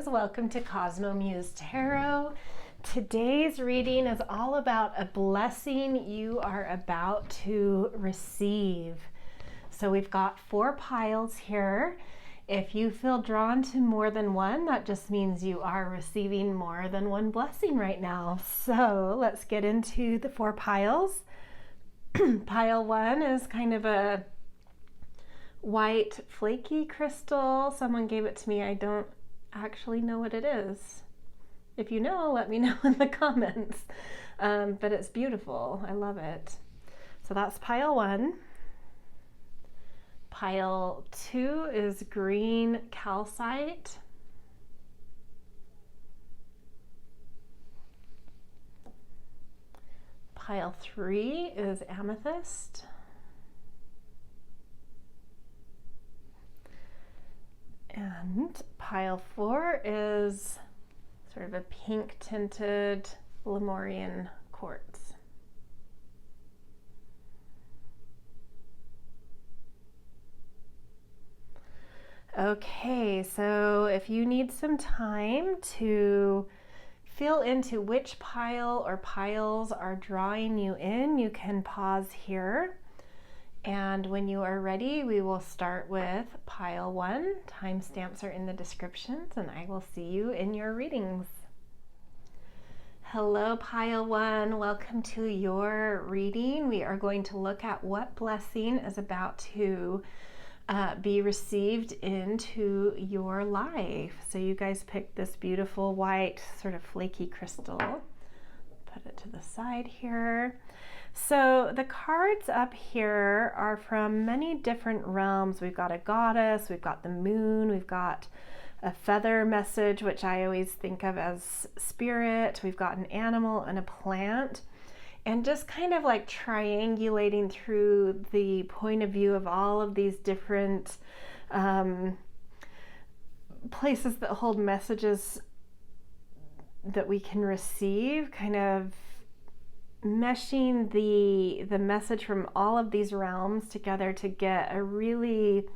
welcome to CosmoMuse Tarot. Today's reading is all about a blessing you are about to receive. So we've got 4 piles here. If you feel drawn to more than one, that just means you are receiving more than one blessing right now. So let's get into the 4 piles. Pile 1 is kind of a white flaky crystal. Someone gave it to me. I don't actually know what it is. If you know, let me know in the comments. But it's beautiful. I love it. So that's pile 1. Pile 2 is green calcite. Pile 3 is amethyst. And pile 4 is sort of a pink tinted Lemurian quartz. Okay, so if you need some time to feel into which pile or piles are drawing you in, you can pause here. And when you are ready, we will start with pile 1. Timestamps are in the descriptions, and I will see you in your readings. Hello, pile 1. Welcome to your reading. We are going to look at what blessing is about to be received into your life. So you guys picked this beautiful white sort of flaky crystal. Put it to the side here. So the cards up here are from many different realms. We've got a goddess, we've got the moon, we've got a feather message, which I always think of as spirit. We've got an animal and a plant. And just kind of like triangulating through the point of view of all of these different places that hold messages that we can receive, kind of meshing the message from all of these realms together to get a really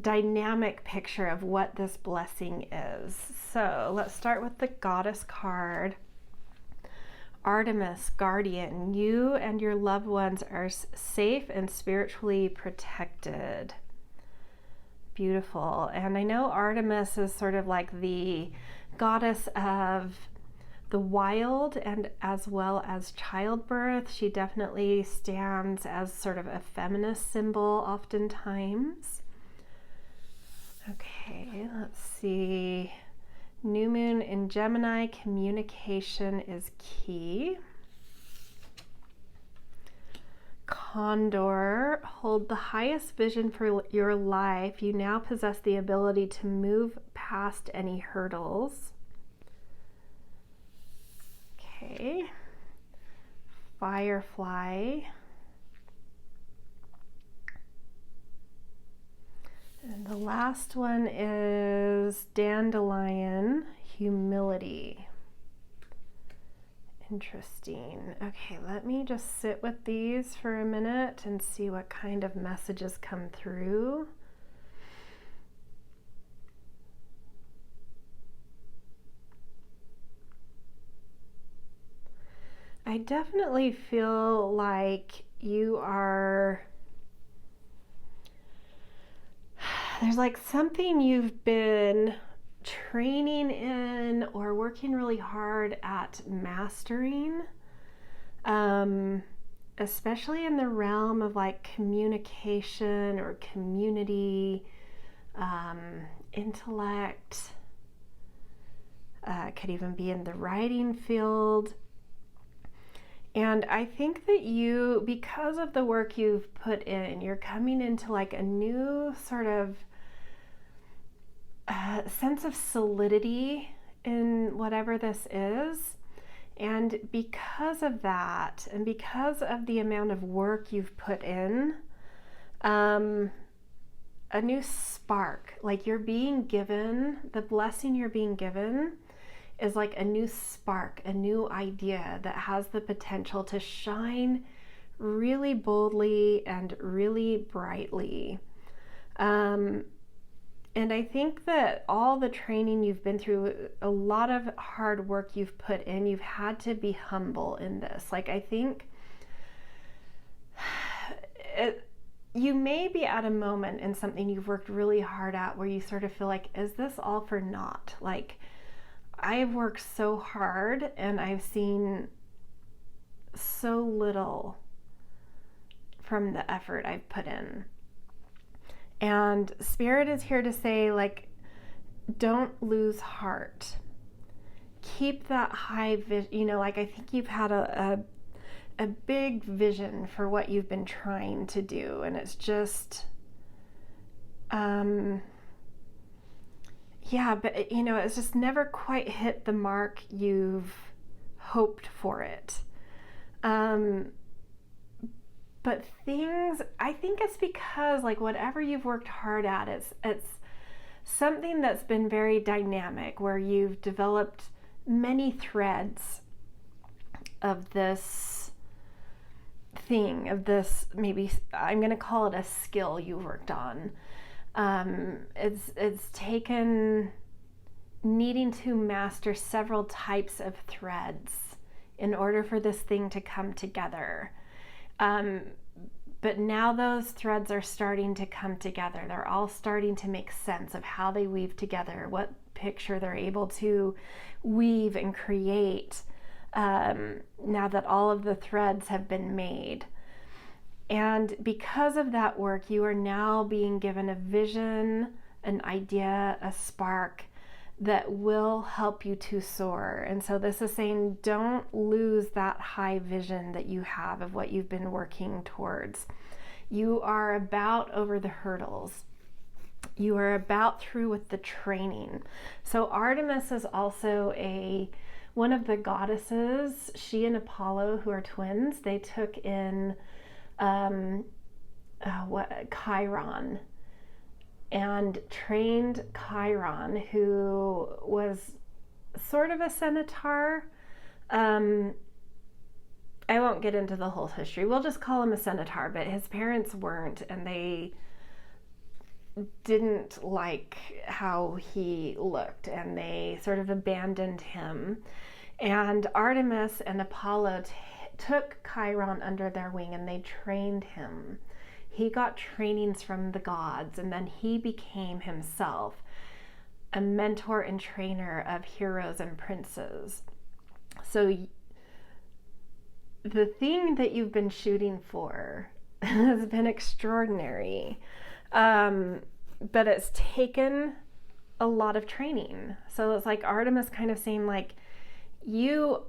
dynamic picture of what this blessing is. So let's start with the goddess card. Artemis, guardian, you and your loved ones are safe and spiritually protected. Beautiful. And I know Artemis is sort of like the goddess of the wild and as well as childbirth. She definitely stands as sort of a feminist symbol oftentimes. Okay, let's see. New moon in Gemini, communication is key. Condor, hold the highest vision for your life. You now possess the ability to move past any hurdles. Okay. Firefly. And the last one is dandelion, humility. Interesting. Okay, let me just sit with these for a minute and see what kind of messages come through. I definitely feel like you are, there's like something you've been training in or working really hard at mastering, especially in the realm of like communication or community, intellect, could even be in the writing field. And I think that you, because of the work you've put in, you're coming into like a new sort of sense of solidity in whatever this is. And because of that, and because of the amount of work you've put in, a new spark, like you're being given, the blessing you're being given is like a new spark, a new idea that has the potential to shine really boldly and really brightly. And I think that all the training you've been through, a lot of hard work you've put in, you've had to be humble in this. Like, I think you may be at a moment in something you've worked really hard at where you sort of feel like, is this all for naught? Like, I've worked so hard and I've seen so little from the effort I've put in. And Spirit is here to say, like, don't lose heart. Keep that high vision. You know, like, I think you've had a big vision for what you've been trying to do. And it's just, yeah, but, you know, it's just never quite hit the mark you've hoped for it. But things, I think it's because, like, whatever you've worked hard at, it's something that's been very dynamic, where you've developed many threads of this thing, of this, maybe I'm going to call it a skill you worked on. It's taken needing to master several types of threads in order for this thing to come together. But now those threads are starting to come together. They're all starting to make sense of how they weave together, what picture they're able to weave and create, now that all of the threads have been made. And because of that work, you are now being given a vision, an idea, a spark that will help you to soar. And so this is saying, don't lose that high vision that you have of what you've been working towards. You are about over the hurdles. You are about through with the training. So Artemis is also one of the goddesses. She and Apollo, who are twins, they took in Chiron, and trained Chiron, who was sort of a centaur. I won't get into the whole history. We'll just call him a centaur, but his parents weren't, and they didn't like how he looked, and they sort of abandoned him. And Artemis and Apollo took Chiron under their wing, and they trained him. He got trainings from the gods, and then he became himself a mentor and trainer of heroes and princes. So the thing that you've been shooting for has been extraordinary, but it's taken a lot of training. So it's like Artemis kind of saying, like, you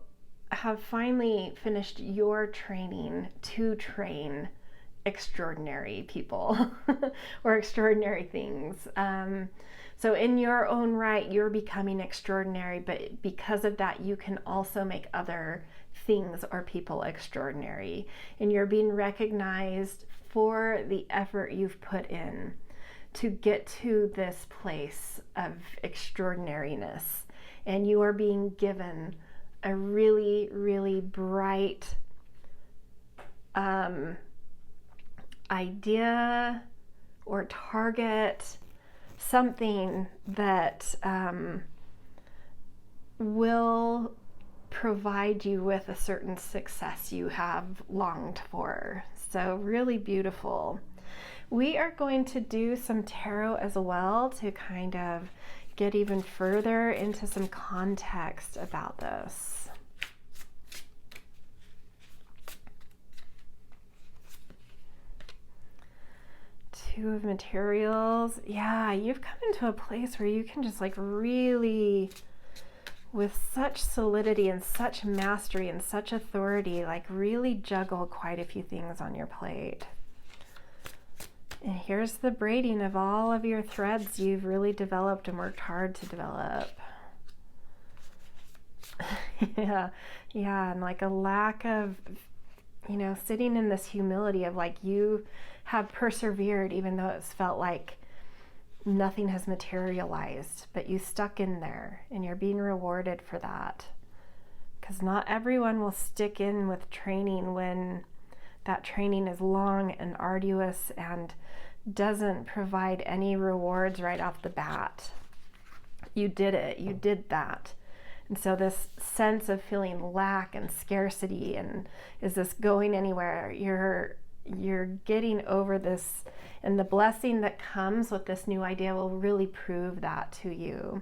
have finally finished your training to train extraordinary people or extraordinary things. So in your own right, you're becoming extraordinary, but because of that, you can also make other things or people extraordinary. And you're being recognized for the effort you've put in to get to this place of extraordinariness. And you are being given a really, really bright idea or target, something that will provide you with a certain success you have longed for. So really beautiful. We are going to do some tarot as well to kind of get even further into some context about this. Two of materials. Yeah, you've come into a place where you can just like really, with such solidity and such mastery and such authority, like really juggle quite a few things on your plate. And here's the braiding of all of your threads you've really developed and worked hard to develop. yeah, and like a lack of, sitting in this humility of like you have persevered even though it's felt like nothing has materialized, but you stuck in there and you're being rewarded for that. Because not everyone will stick in with training when that training is long and arduous and doesn't provide any rewards right off the bat. You did it, you did that. And so this sense of feeling lack and scarcity, and is this going anywhere? You're getting over this, and the blessing that comes with this new idea will really prove that to you.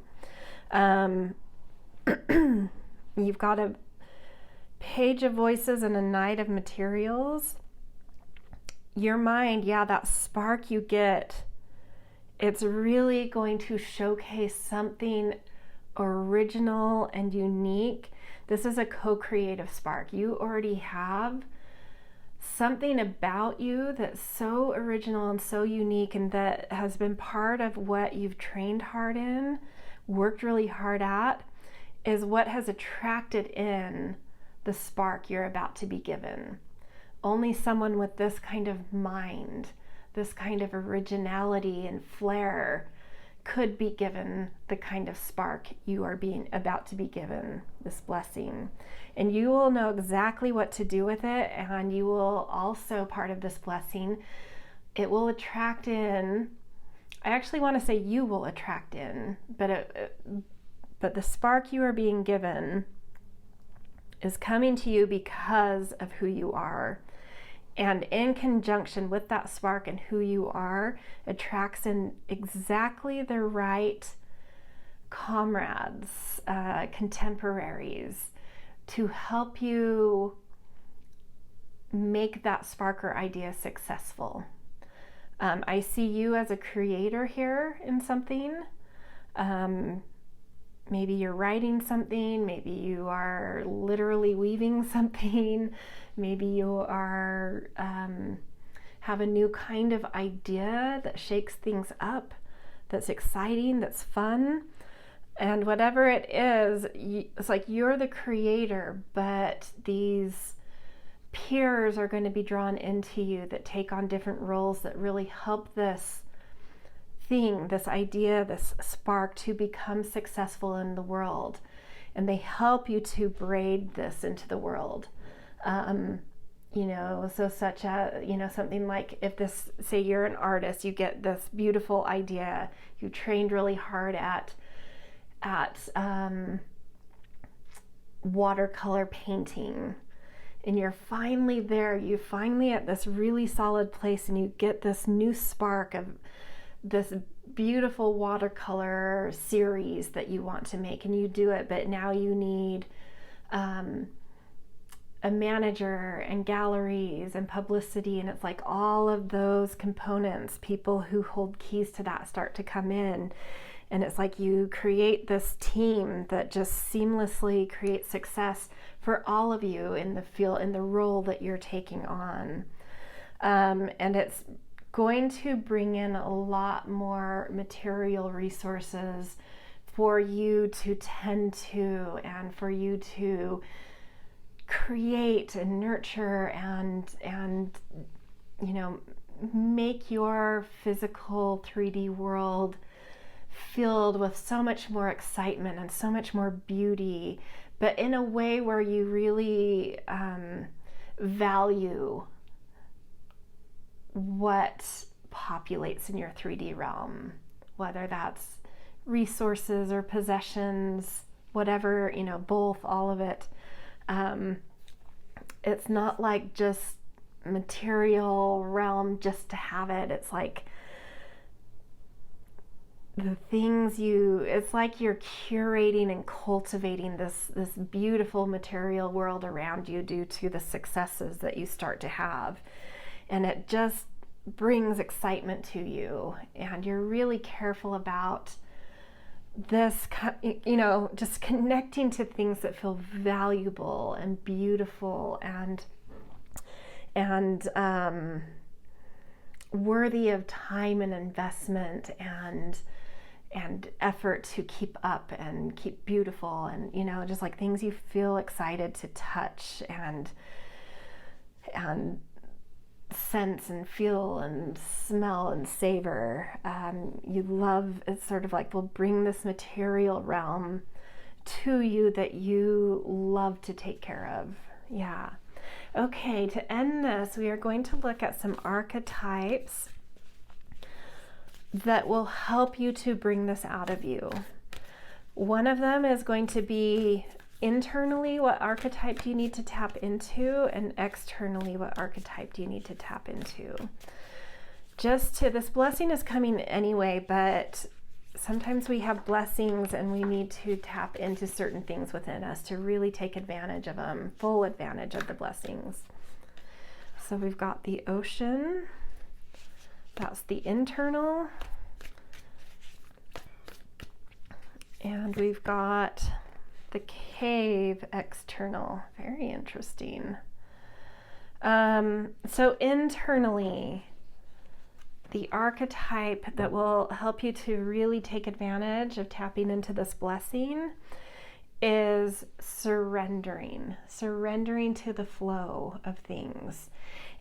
You've got a Page of Voices and a Knight of Materials. Your mind, yeah, that spark you get, it's really going to showcase something original and unique. This is a co-creative spark. You already have something about you that's so original and so unique, and that has been part of what you've trained hard in, worked really hard at, is what has attracted in the spark you're about to be given. Only someone with this kind of mind, this kind of originality and flair, could be given the kind of spark you are about to be given, this blessing. And you will know exactly what to do with it, and you will also, part of this blessing, it will attract in, I actually want to say you will attract in, but the spark you are being given is coming to you because of who you are. And in conjunction with that spark and who you are, attracts in exactly the right comrades, contemporaries, to help you make that spark or idea successful. I see you as a creator here in something. Maybe you're writing something, maybe you are literally weaving something, maybe you are have a new kind of idea that shakes things up, that's exciting, that's fun. And whatever it is, it's like you're the creator, but these peers are going to be drawn into you that take on different roles that really help this thing, this idea, this spark to become successful in the world. And they help you to braid this into the world. So such a, something like, if this, say you're an artist, you get this beautiful idea, you trained really hard at watercolor painting, and you're finally there, you finally at this really solid place, and you get this new spark of this beautiful watercolor series that you want to make, and you do it, but now you need a manager and galleries and publicity, and it's like all of those components, people who hold keys to that, start to come in, and it's like you create this team that just seamlessly creates success for all of you in the role that you're taking on. And it's going to bring in a lot more material resources for you to tend to, and for you to create and nurture and make your physical 3D world filled with so much more excitement and so much more beauty, but in a way where you really value what populates in your 3D realm, whether that's resources or possessions, whatever, both, all of it. It's not like just material realm just to have it. It's like the things it's like you're curating and cultivating this beautiful material world around you due to the successes that you start to have. And it just brings excitement to you, and you're really careful about this, just connecting to things that feel valuable and beautiful and worthy of time and investment and effort to keep up and keep beautiful, and just like things you feel excited to touch and sense and feel and smell and savor. You love, it's sort of like, will bring this material realm to you that you love to take care of. Yeah. Okay, to end this, we are going to look at some archetypes that will help you to bring this out of you. One of them is going to be internally, what archetype do you need to tap into, and externally, what archetype do you need to tap into. This blessing is coming anyway, but sometimes we have blessings and we need to tap into certain things within us to really take advantage of them, full advantage of the blessings. So we've got the ocean, that's the internal, and we've got the cave, external. Very interesting. So internally, the archetype that will help you to really take advantage of tapping into this blessing is surrendering to the flow of things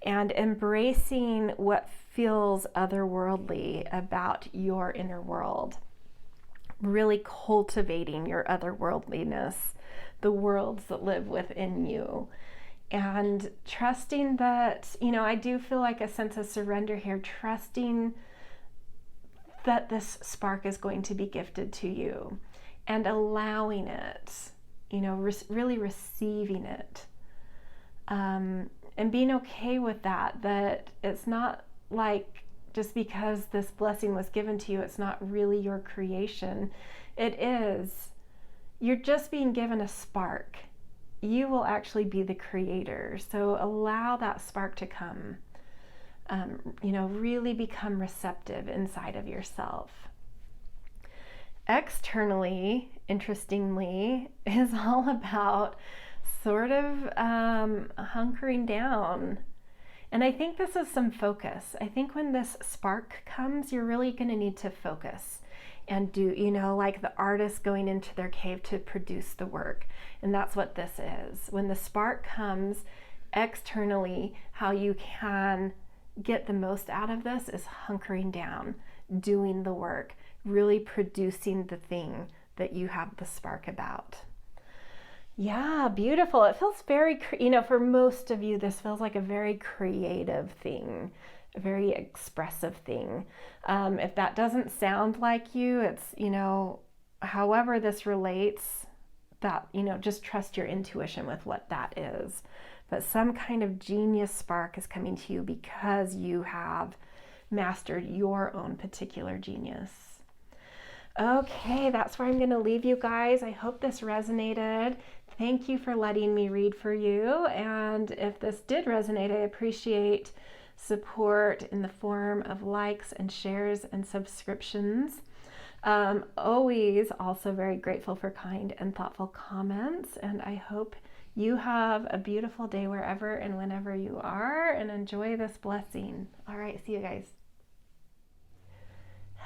and embracing what feels otherworldly about your inner world. Really cultivating your otherworldliness, the worlds that live within you. And trusting that, I do feel like a sense of surrender here, trusting that this spark is going to be gifted to you and allowing it, really receiving it. And being okay with that it's not like just because this blessing was given to you, it's not really your creation. It is. You're just being given a spark. You will actually be the creator. So allow that spark to come. Really become receptive inside of yourself. Externally, interestingly, is all about sort of hunkering down. And I think this is some focus. I think when this spark comes, you're really going to need to focus and do, like the artist going into their cave to produce the work. And that's what this is. When the spark comes externally, how you can get the most out of this is hunkering down, doing the work, really producing the thing that you have the spark about. Yeah, beautiful. It feels very, for most of you, this feels like a very creative thing, a very expressive thing. If that doesn't sound like you, it's, however this relates, that, just trust your intuition with what that is. But some kind of genius spark is coming to you because you have mastered your own particular genius. Okay, that's where I'm going to leave you guys. I hope this resonated. Thank you for letting me read for you. And if this did resonate, I appreciate support in the form of likes and shares and subscriptions. Always also very grateful for kind and thoughtful comments. And I hope you have a beautiful day wherever and whenever you are, and enjoy this blessing. All right, see you guys.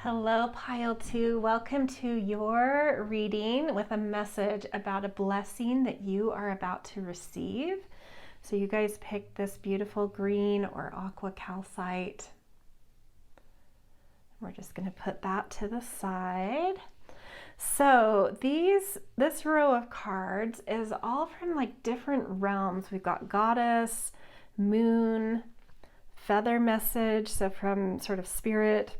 Hello, Pile 2. Welcome to your reading with a message about a blessing that you are about to receive. So you guys picked this beautiful green or aqua calcite. We're just going to put that to the side. So this row of cards is all from like different realms. We've got goddess, moon, feather message, so from sort of spirit,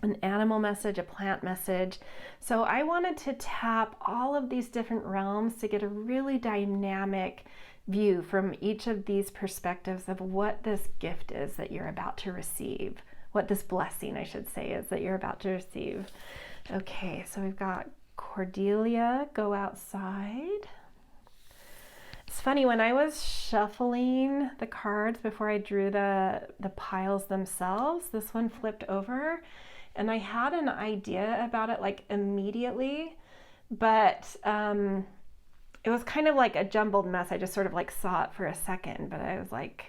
an animal message, a plant message. So I wanted to tap all of these different realms to get a really dynamic view from each of these perspectives of what this gift is that you're about to receive, what this blessing, I should say, is that you're about to receive. Okay, so we've got Cordelia, go outside. It's funny, when I was shuffling the cards before I drew the piles themselves, this one flipped over. And I had an idea about it like immediately, but it was kind of like a jumbled mess. I just sort of like saw it for a second, but I was like,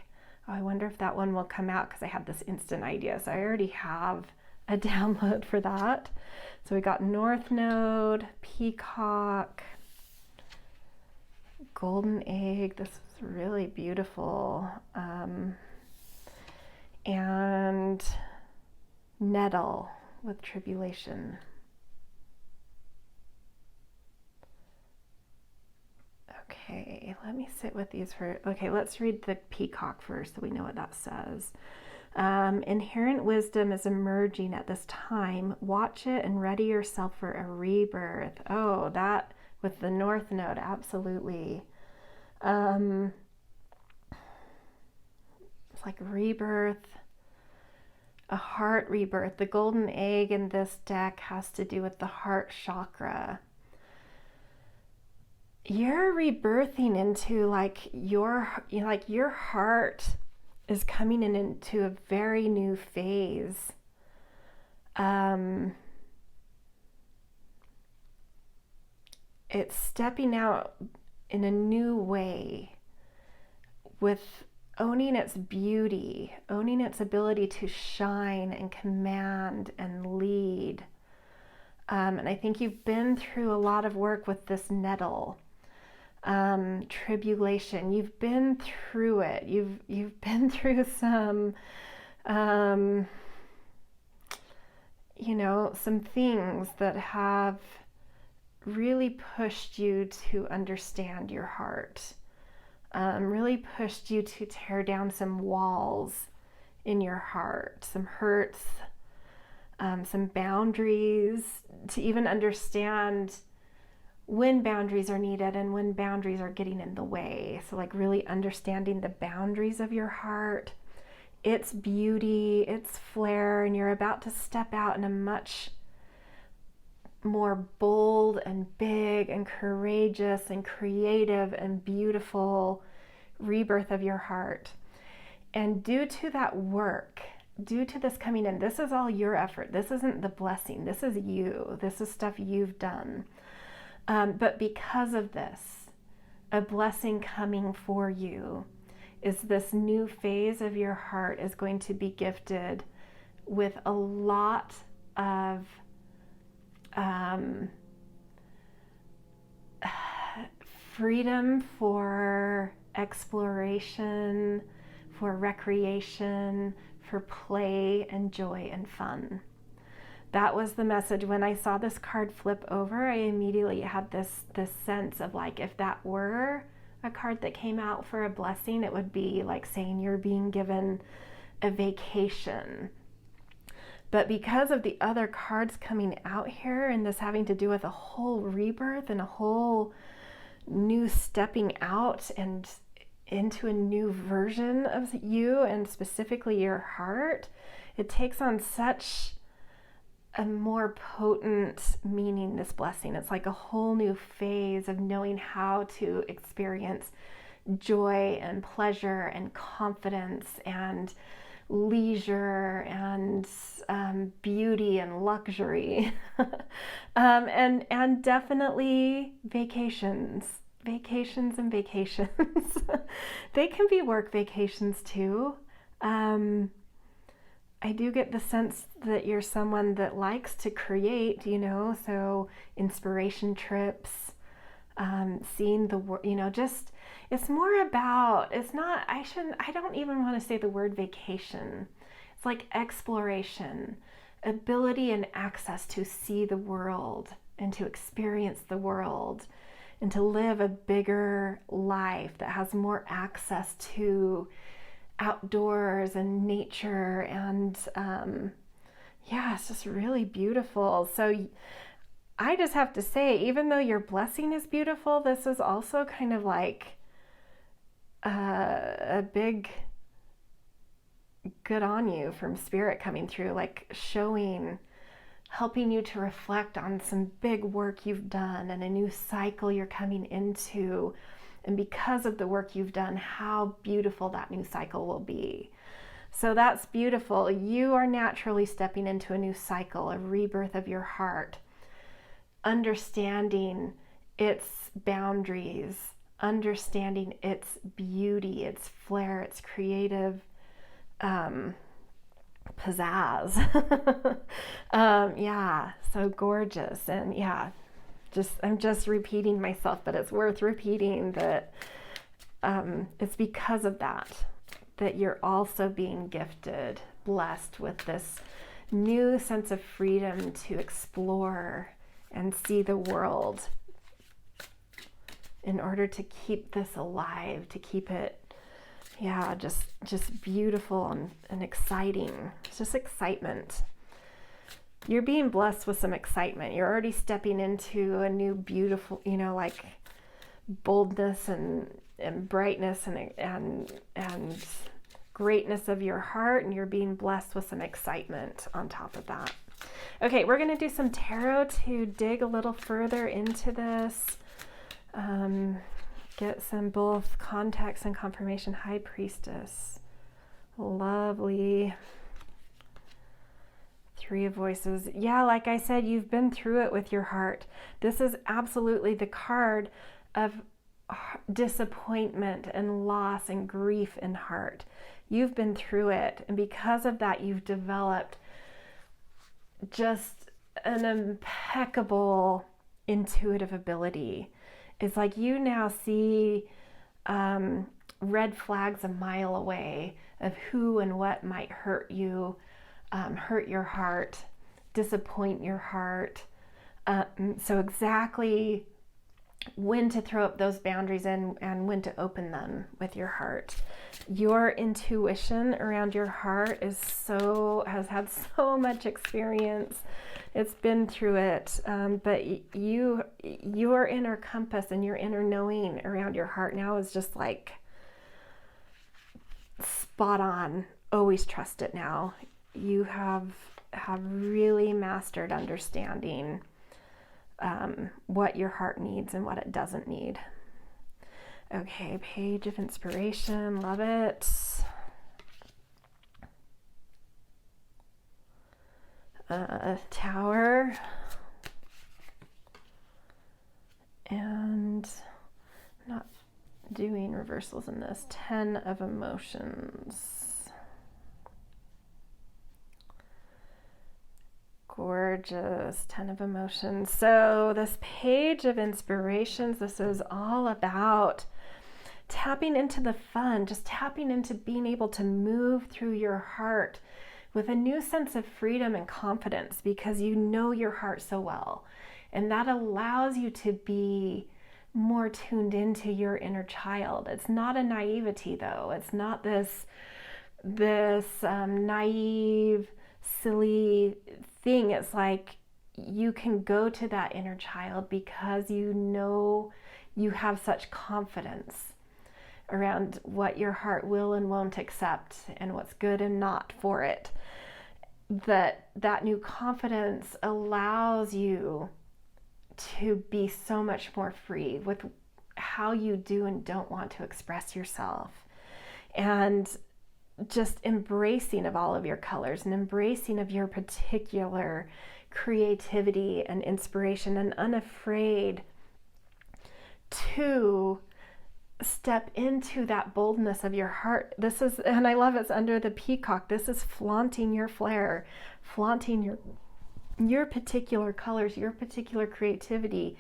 oh, I wonder if that one will come out because I had this instant idea. So I already have a download for that. So we got North Node, Peacock, Golden Egg. This is really beautiful. And Nettle with Tribulation. Okay, let me sit with these for, okay, let's read the Peacock first so we know what that says. Inherent wisdom is emerging at this time. Watch it and ready yourself for a rebirth. Oh, that with the North Node, absolutely. It's like rebirth, a heart rebirth. The golden egg in this deck has to do with the heart chakra. You're rebirthing into your heart is coming into a very new phase. It's stepping out in a new way with owning its beauty, owning its ability to shine and command and lead. And I think you've been through a lot of work with this nettle. Tribulation, you've been through it. You've been through some, some things that have really pushed you to understand your heart, really pushed you to tear down some walls in your heart, some hurts, some boundaries, to even understand when boundaries are needed and when boundaries are getting in the way. So like really understanding the boundaries of your heart, its beauty, its flair, and you're about to step out in a much more bold and big and courageous and creative and beautiful rebirth of your heart. And due to that work, due to this coming in, this is all your effort. This isn't the blessing. This is you. This is stuff you've done. But because of this, a blessing coming for you is this new phase of your heart is going to be gifted with a lot of freedom for exploration, for recreation, for play and joy and fun. That was the message. When I saw this card flip over, I immediately had this sense of like, if that were a card that came out for a blessing, it would be like saying you're being given a vacation. But because of the other cards coming out here and this having to do with a whole rebirth and a whole new stepping out and into a new version of you and specifically your heart, it takes on such a more potent meaning, this blessing. It's like a whole new phase of knowing how to experience joy and pleasure and confidence and leisure and beauty and luxury. and definitely vacations and vacations. They can be work vacations too. I do get the sense that you're someone that likes to create, so inspiration trips, seeing the world, just, it's more about, I don't even want to say the word vacation. It's like exploration, ability and access to see the world and to experience the world and to live a bigger life that has more access to outdoors and nature and it's just really beautiful. So I just have to say, even though your blessing is beautiful, this is also kind of like a big good on you from spirit coming through, like helping you to reflect on some big work you've done and a new cycle you're coming into. And because of the work you've done, how beautiful that new cycle will be. So that's beautiful. You are naturally stepping into a new cycle, a rebirth of your heart, understanding its boundaries, understanding its beauty, its flair, its creative pizzazz. So gorgeous. And I'm just repeating myself, but it's worth repeating that it's because of that you're also being gifted, blessed with this new sense of freedom to explore and see the world in order to keep this alive, to keep it Yeah, just beautiful and exciting. It's just excitement. You're being blessed with some excitement. You're already stepping into a new beautiful, you know, like boldness and brightness and greatness of your heart, and you're being blessed with some excitement on top of that. Okay, we're going to do some tarot to dig a little further into this. Get some both context and confirmation. High Priestess. Lovely. Three of Voices. Yeah, like I said, you've been through it with your heart. This is absolutely the card of disappointment and loss and grief in heart. You've been through it, and because of that, you've developed just an impeccable intuitive ability. It's like you now see red flags a mile away of who and what might hurt you, hurt your heart, disappoint your heart. So exactly when to throw up those boundaries and when to open them with your heart. Your intuition around your heart has had so much experience. It's been through it, but your inner compass and your inner knowing around your heart now is just like spot on. Always trust it now. You have really mastered understanding what your heart needs and what it doesn't need. Okay, Page of Inspiration, love it. Tower, and not doing reversals in this. 10 of Emotions. Gorgeous. 10 of Emotions. So this Page of Inspirations, this is all about tapping into the fun, just tapping into being able to move through your heart with a new sense of freedom and confidence, because you know your heart so well. And that allows you to be more tuned into your inner child. It's not a naivety though. It's not this naive, silly thing. It's like you can go to that inner child because you know you have such confidence around what your heart will and won't accept and what's good and not for it. That new confidence allows you to be so much more free with how you do and don't want to express yourself, and just embracing of all of your colors and embracing of your particular creativity and inspiration, and unafraid to step into that boldness of your heart. This is, and I love it's under the peacock, this is flaunting your flair, flaunting your particular colors, your particular creativity,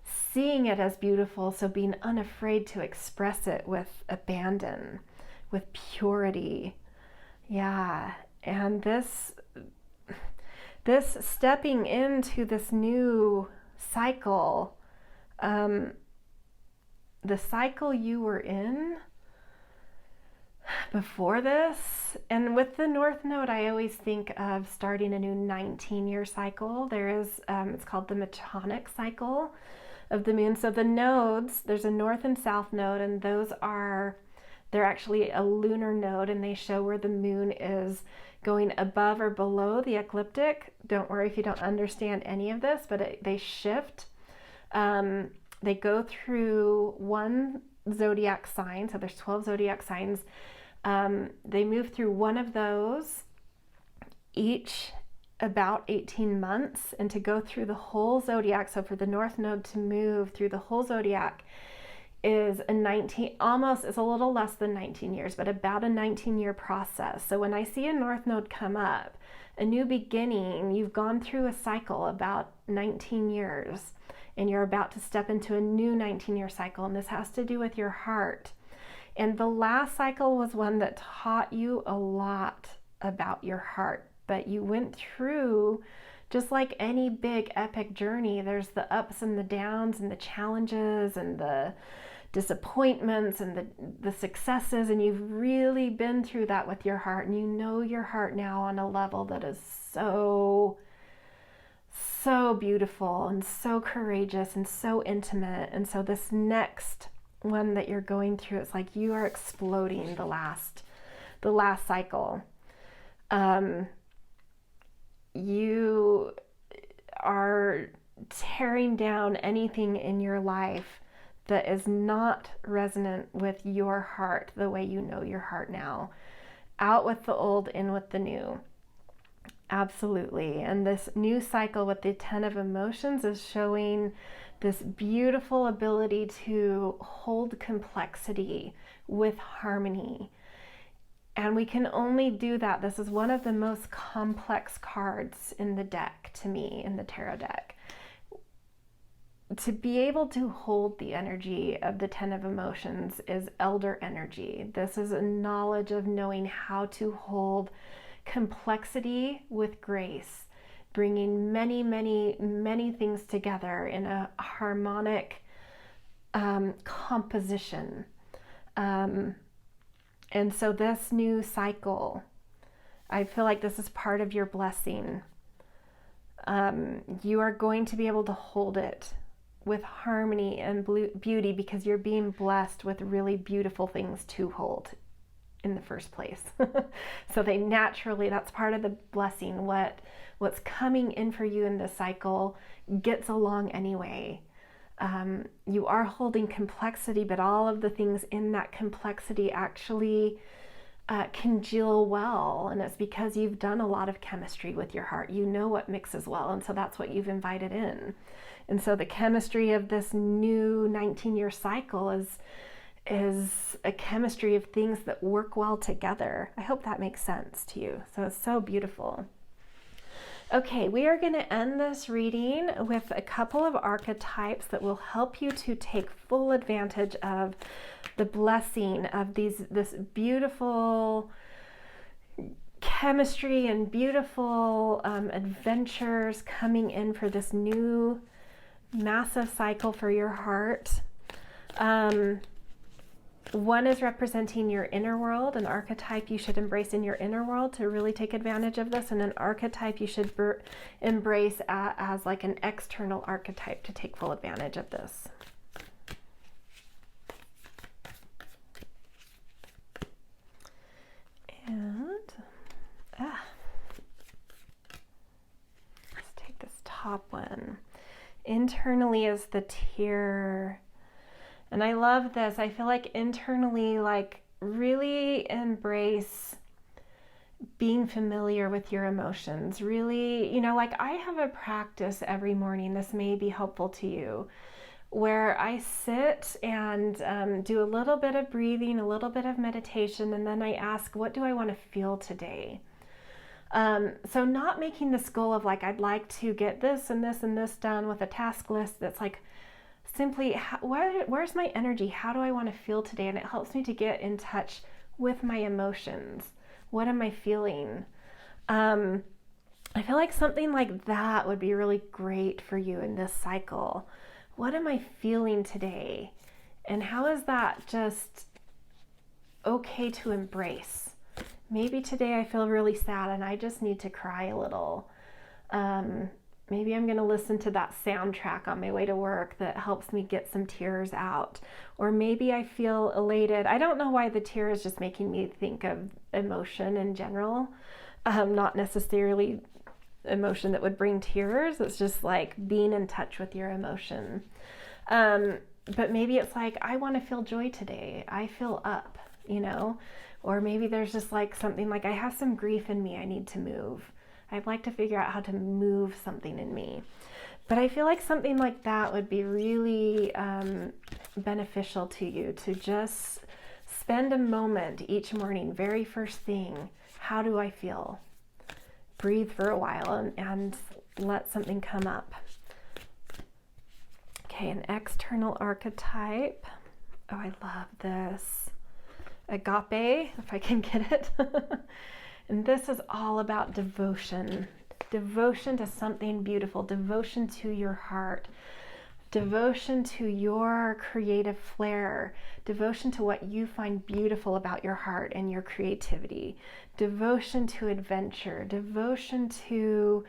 seeing it as beautiful, so being unafraid to express it with abandon, with purity. Yeah, and this stepping into this new cycle, the cycle you were in before this, and with the North Node, I always think of starting a new 19-year cycle. There is, it's called the Metonic cycle of the moon. So the nodes, there's a North and South node, and they're actually a lunar node, and they show where the moon is going above or below the ecliptic. Don't worry if you don't understand any of this, but they shift. They go through one zodiac sign, so there's 12 zodiac signs. They move through one of those each about 18 months, and to go through the whole zodiac, so for the North Node to move through the whole zodiac is it's a little less than 19 years, but about a 19-year process. So when I see a North Node come up, a new beginning, you've gone through a cycle about 19 years, and you're about to step into a new 19-year cycle, and this has to do with your heart. And the last cycle was one that taught you a lot about your heart, but you went through, just like any big epic journey, there's the ups and the downs and the challenges and the disappointments and the successes, and you've really been through that with your heart, and you know your heart now on a level that is so beautiful and so courageous and so intimate. And so this next one that you're going through, it's like you are exploding the last cycle. You are tearing down anything in your life that is not resonant with your heart the way you know your heart now. Out with the old, in with the new. Absolutely. And this new cycle with the 10 of emotions is showing this beautiful ability to hold complexity with harmony. And we can only do that. This is one of the most complex cards in the deck to me, in the tarot deck. To be able to hold the energy of the 10 of emotions is elder energy. This is a knowledge of knowing how to hold complexity with grace, bringing many, many, many things together in a harmonic composition. And so this new cycle, I feel like this is part of your blessing. You are going to be able to hold it with harmony and beauty because you're being blessed with really beautiful things to hold in the first place. So they naturally, that's part of the blessing. What's coming in for you in this cycle gets along anyway. You are holding complexity, but all of the things in that complexity actually congeal well. And it's because you've done a lot of chemistry with your heart. You know what mixes well. And so that's what you've invited in. And so the chemistry of this new 19-year cycle is a chemistry of things that work well together. I hope that makes sense to you. So it's so beautiful. Okay, we are going to end this reading with a couple of archetypes that will help you to take full advantage of the blessing of this beautiful chemistry and beautiful adventures coming in for this new massive cycle for your heart. One is representing your inner world, an archetype you should embrace in your inner world to really take advantage of this, and an archetype you should embrace as like an external archetype to take full advantage of this. And let's take this top one. Internally is the tear. And I love this. I feel like internally, like, really embrace being familiar with your emotions. Really, you know, like I have a practice every morning. This may be helpful to you, where I sit and do a little bit of breathing, a little bit of meditation, and then I ask, what do I want to feel today? So not making this goal of like, I'd like to get this and this and this done with a task list that's like, simply, where's my energy? How do I want to feel today? And it helps me to get in touch with my emotions. What am I feeling? I feel like something like that would be really great for you in this cycle. What am I feeling today? And how is that just okay to embrace? Maybe today I feel really sad and I just need to cry a little. Maybe I'm going to listen to that soundtrack on my way to work that helps me get some tears out. Or maybe I feel elated. I don't know why the tear is just making me think of emotion in general. Not necessarily emotion that would bring tears. It's just like being in touch with your emotion. But maybe it's like, I want to feel joy today. I feel up, you know? Or maybe there's just like something like, I have some grief in me I need to move. I'd like to figure out how to move something in me. But I feel like something like that would be really beneficial to you, to just spend a moment each morning, very first thing, how do I feel? Breathe for a while and let something come up. Okay, an external archetype. Oh, I love this. Agape, if I can get it. And this is all about devotion. Devotion to something beautiful. Devotion to your heart. devotion to your creative flair, devotion to what you find beautiful about your heart and your creativity, devotion to adventure, devotion to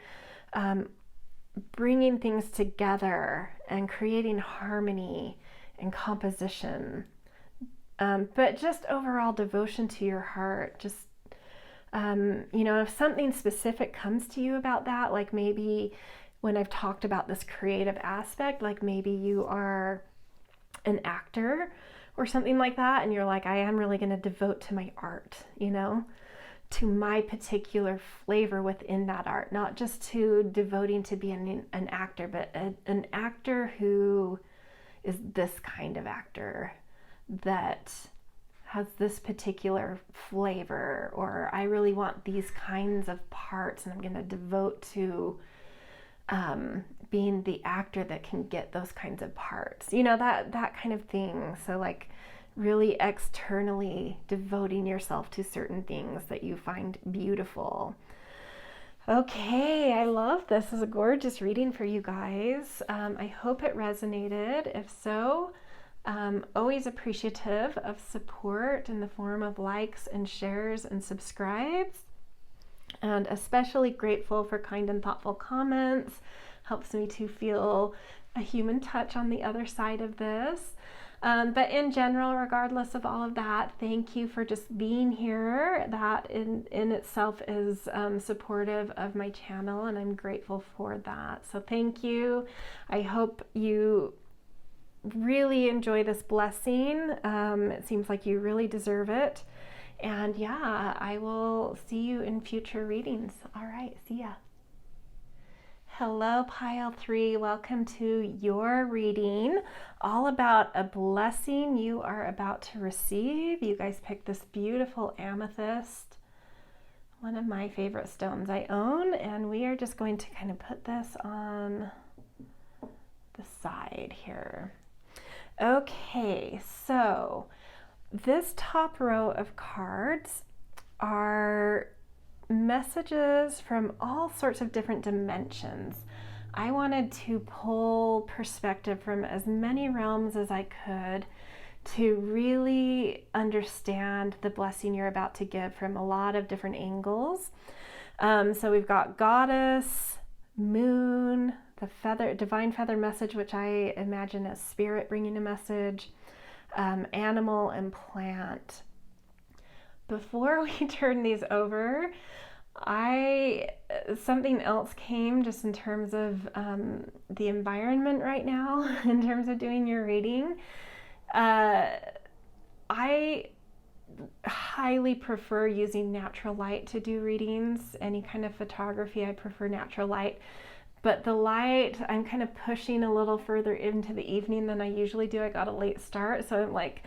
bringing things together and creating harmony and composition. But just overall devotion to your heart. Just, if something specific comes to you about that, like maybe when I've talked about this creative aspect, like maybe you are an actor or something like that, and you're like, I am really going to devote to my art, to my particular flavor within that art, not just to devoting to being an actor, but an actor who is this kind of actor that has this particular flavor, or I really want these kinds of parts and I'm going to devote to being the actor that can get those kinds of parts, that kind of thing. So like really externally devoting yourself to certain things that you find beautiful. Okay, I love this. This is a gorgeous reading for you guys. I hope it resonated. If so, always appreciative of support in the form of likes and shares and subscribes. And especially grateful for kind and thoughtful comments. Helps me to feel a human touch on the other side of this. But in general, regardless of all of that, thank you for just being here. That in itself is supportive of my channel, and I'm grateful for that. So thank you. I hope you really enjoy this blessing. It seems like you really deserve it. And yeah, I will see you in future readings. All right, see ya. Hello, Pile 3. Welcome to your reading, all about a blessing you are about to receive. You guys picked this beautiful amethyst, one of my favorite stones I own, and we are just going to kind of put this on the side here. Okay, so this top row of cards are messages from all sorts of different dimensions. I wanted to pull perspective from as many realms as I could to really understand the blessing you're about to give from a lot of different angles. So we've got goddess, moon, the feather, divine feather message, which I imagine as spirit bringing a message, animal and plant. Before we turn these over, something else came just in terms of the environment right now, in terms of doing your reading. I highly prefer using natural light to do readings. Any kind of photography, I prefer natural light. But the light, I'm kind of pushing a little further into the evening than I usually do. I got a late start, so I'm like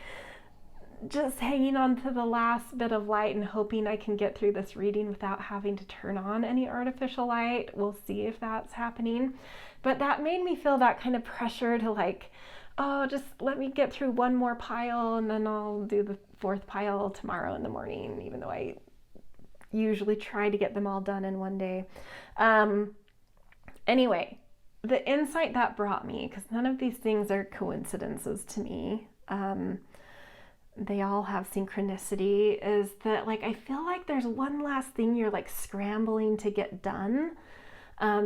just hanging on to the last bit of light and hoping I can get through this reading without having to turn on any artificial light. We'll see if that's happening. But that made me feel that kind of pressure to like, oh, just let me get through one more pile and then I'll do the fourth pile tomorrow in the morning, even though I usually try to get them all done in one day. Anyway, the insight that brought me, because none of these things are coincidences to me, they all have synchronicity, is that like I feel like there's one last thing you're like scrambling to get done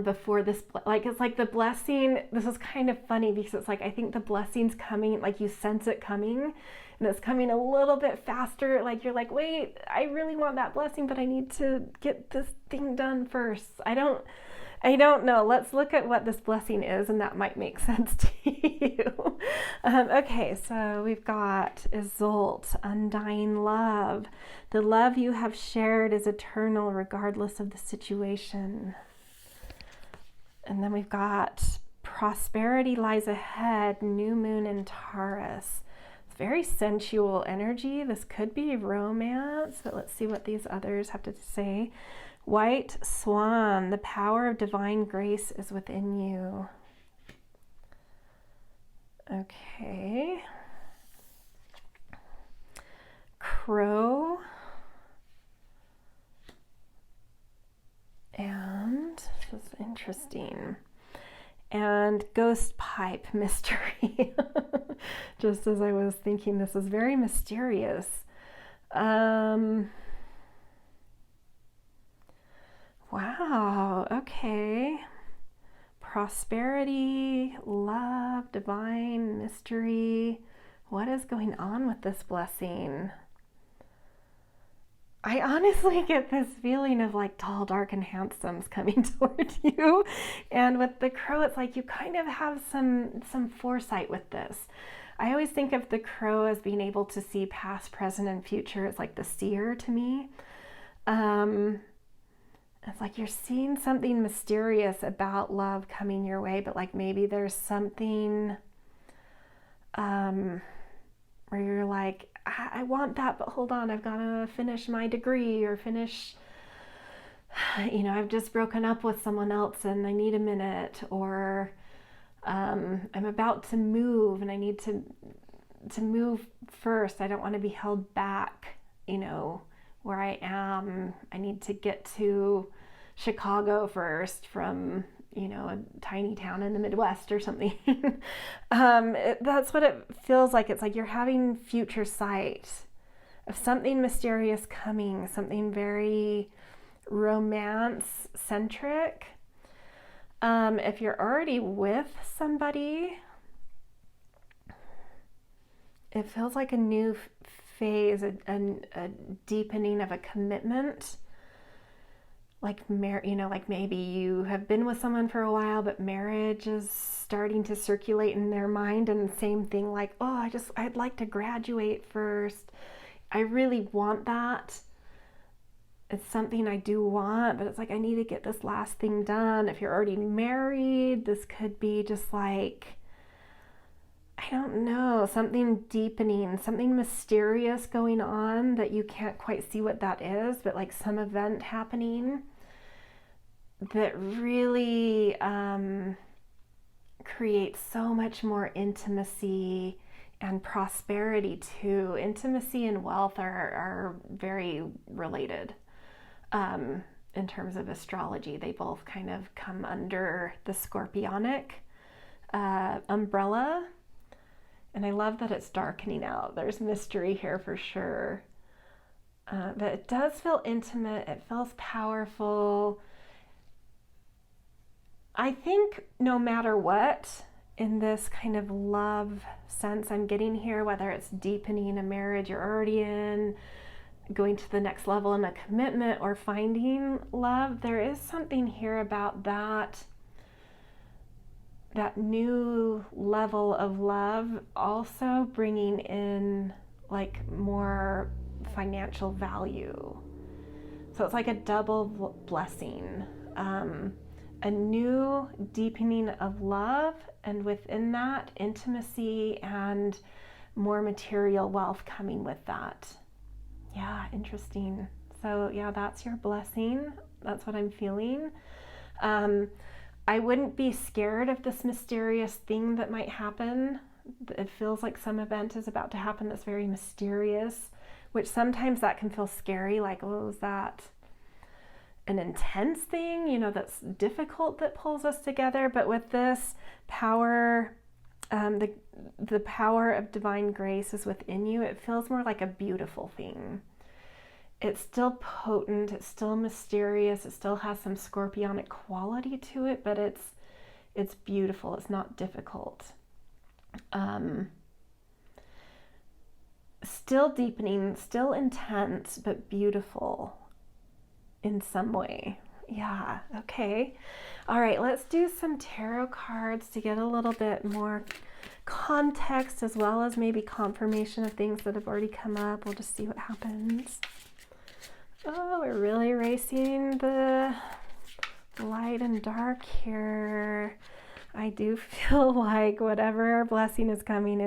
before this, like it's like the blessing. This is kind of funny because it's like I think the blessing's coming, like you sense it coming, and it's coming a little bit faster. Like you're like, wait, I really want that blessing, but I need to get this thing done first. I don't know. Let's look at what this blessing is, and that might make sense to you. Okay, so we've got Isolde, undying love. The love you have shared is eternal regardless of the situation. And then we've got prosperity lies ahead, new moon in Taurus. It's very sensual energy. This could be romance, but let's see what these others have to say. White swan, the power of divine grace is within you. Okay. Crow. And this is interesting. and ghost pipe mystery. Just as I was thinking, this is very mysterious. Wow, okay. Prosperity, love, divine, mystery. What is going on with this blessing? I honestly get this feeling of like tall, dark, and handsome's coming toward you. And with the crow, it's like you kind of have some foresight with this. I always think of the crow as being able to see past, present, and future. It's like the seer to me. It's like you're seeing something mysterious about love coming your way, but like maybe there's something where you're like, I want that, but hold on, I've got to finish my degree or finish, I've just broken up with someone else and I need a minute, or I'm about to move and I need to move first. I don't want to be held back, where I am. I need to get to Chicago first from, a tiny town in the Midwest or something. That's what it feels like. It's like you're having future sight of something mysterious coming, something very romance-centric. If you're already with somebody, it feels like a new phase, a deepening of a commitment. Like maybe you have been with someone for a while, but marriage is starting to circulate in their mind, and same thing, like, oh, I'd like to graduate first. I really want that. It's something I do want, but it's like I need to get this last thing done. If you're already married, this could be just like, I don't know, something deepening, something mysterious going on that you can't quite see what that is, but like some event happening that really creates so much more intimacy and prosperity too. Intimacy and wealth are very related in terms of astrology. They both kind of come under the scorpionic umbrella. And I love that it's darkening out. There's mystery here for sure. But it does feel intimate. It feels powerful. I think no matter what, in this kind of love sense I'm getting here, whether it's deepening a marriage you're already in, going to the next level in a commitment, or finding love, there is something here about that new level of love also bringing in like more financial value. So it's like a double blessing. A new deepening of love, and within that, intimacy and more material wealth coming with that. Yeah, interesting. So yeah, that's your blessing. That's what I'm feeling. I wouldn't be scared of this mysterious thing that might happen. It feels like some event is about to happen that's very mysterious, which sometimes that can feel scary, like, oh, is that an intense thing, that's difficult that pulls us together? But with this power, the power of divine grace is within you. It feels more like a beautiful thing. It's still potent, it's still mysterious, it still has some scorpionic quality to it, but it's beautiful, it's not difficult. Still deepening, still intense, but beautiful in some way. Yeah, okay. All right, let's do some tarot cards to get a little bit more context, as well as maybe confirmation of things that have already come up. We'll just see what happens. Oh, we're really racing the light and dark here. I do feel like whatever blessing is coming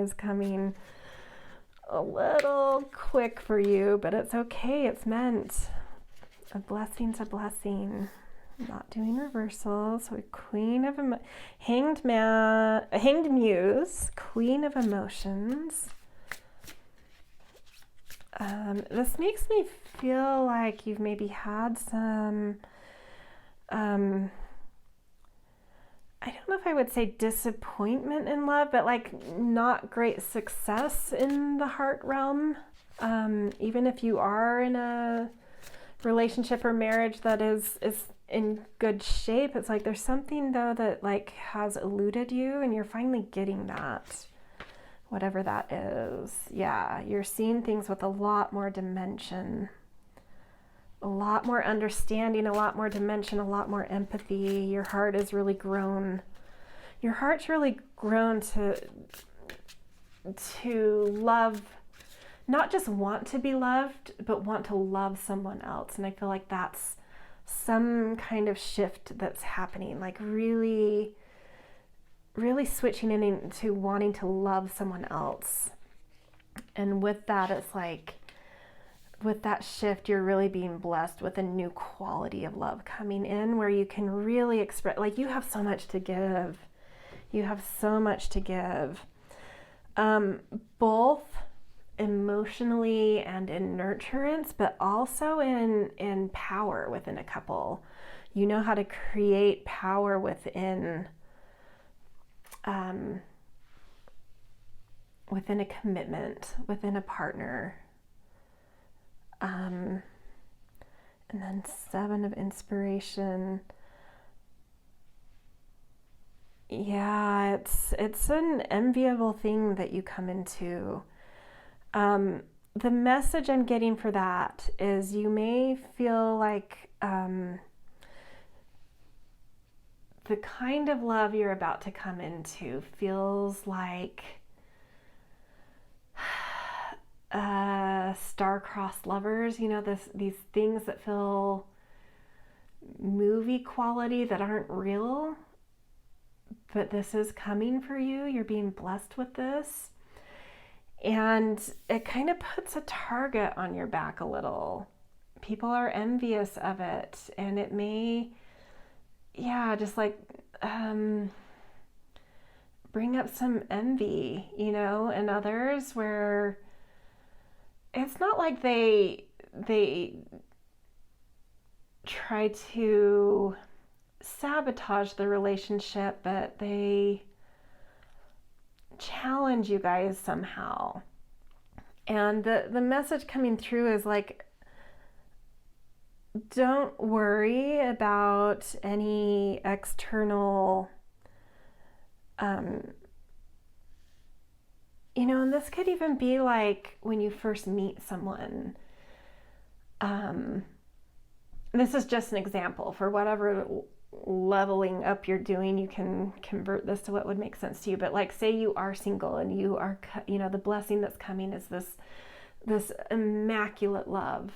a little quick for you, but it's okay. It's meant. A blessing's a blessing. I'm not doing reversals. So Queen of Hanged Muse, Queen of Emotions. This makes me feel like you've maybe had some, I I don't know if I would say disappointment in love, but like not great success in the heart realm. Even if you are in a relationship or marriage that is in good shape, it's like there's something though that like has eluded you, and you're finally getting that, whatever that is. Yeah, you're seeing things with a lot more dimension, a lot more understanding, a lot more dimension, a lot more empathy. Your heart is really grown. Your heart's really grown to love, not just want to be loved, but want to love someone else. And I feel like that's some kind of shift that's happening, like really, really switching into wanting to love someone else. And with that, it's like, with that shift, you're really being blessed with a new quality of love coming in, where you can really express, like, you have so much to give. You have so much to give. Both emotionally and in nurturance, but also in power within a couple. You know how to create power within within a commitment, within a partner. And then 7 of inspiration. Yeah, it's an enviable thing that you come into. The message I'm getting for that is you may feel like the kind of love you're about to come into feels like star-crossed lovers, you know, these things that feel movie quality that aren't real, but this is coming for you. You're being blessed with this. And it kind of puts a target on your back a little. People are envious of it, and it may, just like bring up some envy, you know, in others, where it's not like they try to sabotage the relationship, but they challenge you guys somehow. And the message coming through is like, don't worry about any external, you know, and this could even be like when you first meet someone. This is just an example for whatever leveling up you're doing. You can convert this to what would make sense to you. But like, say you are single and you are, you know, the blessing that's coming is this immaculate love.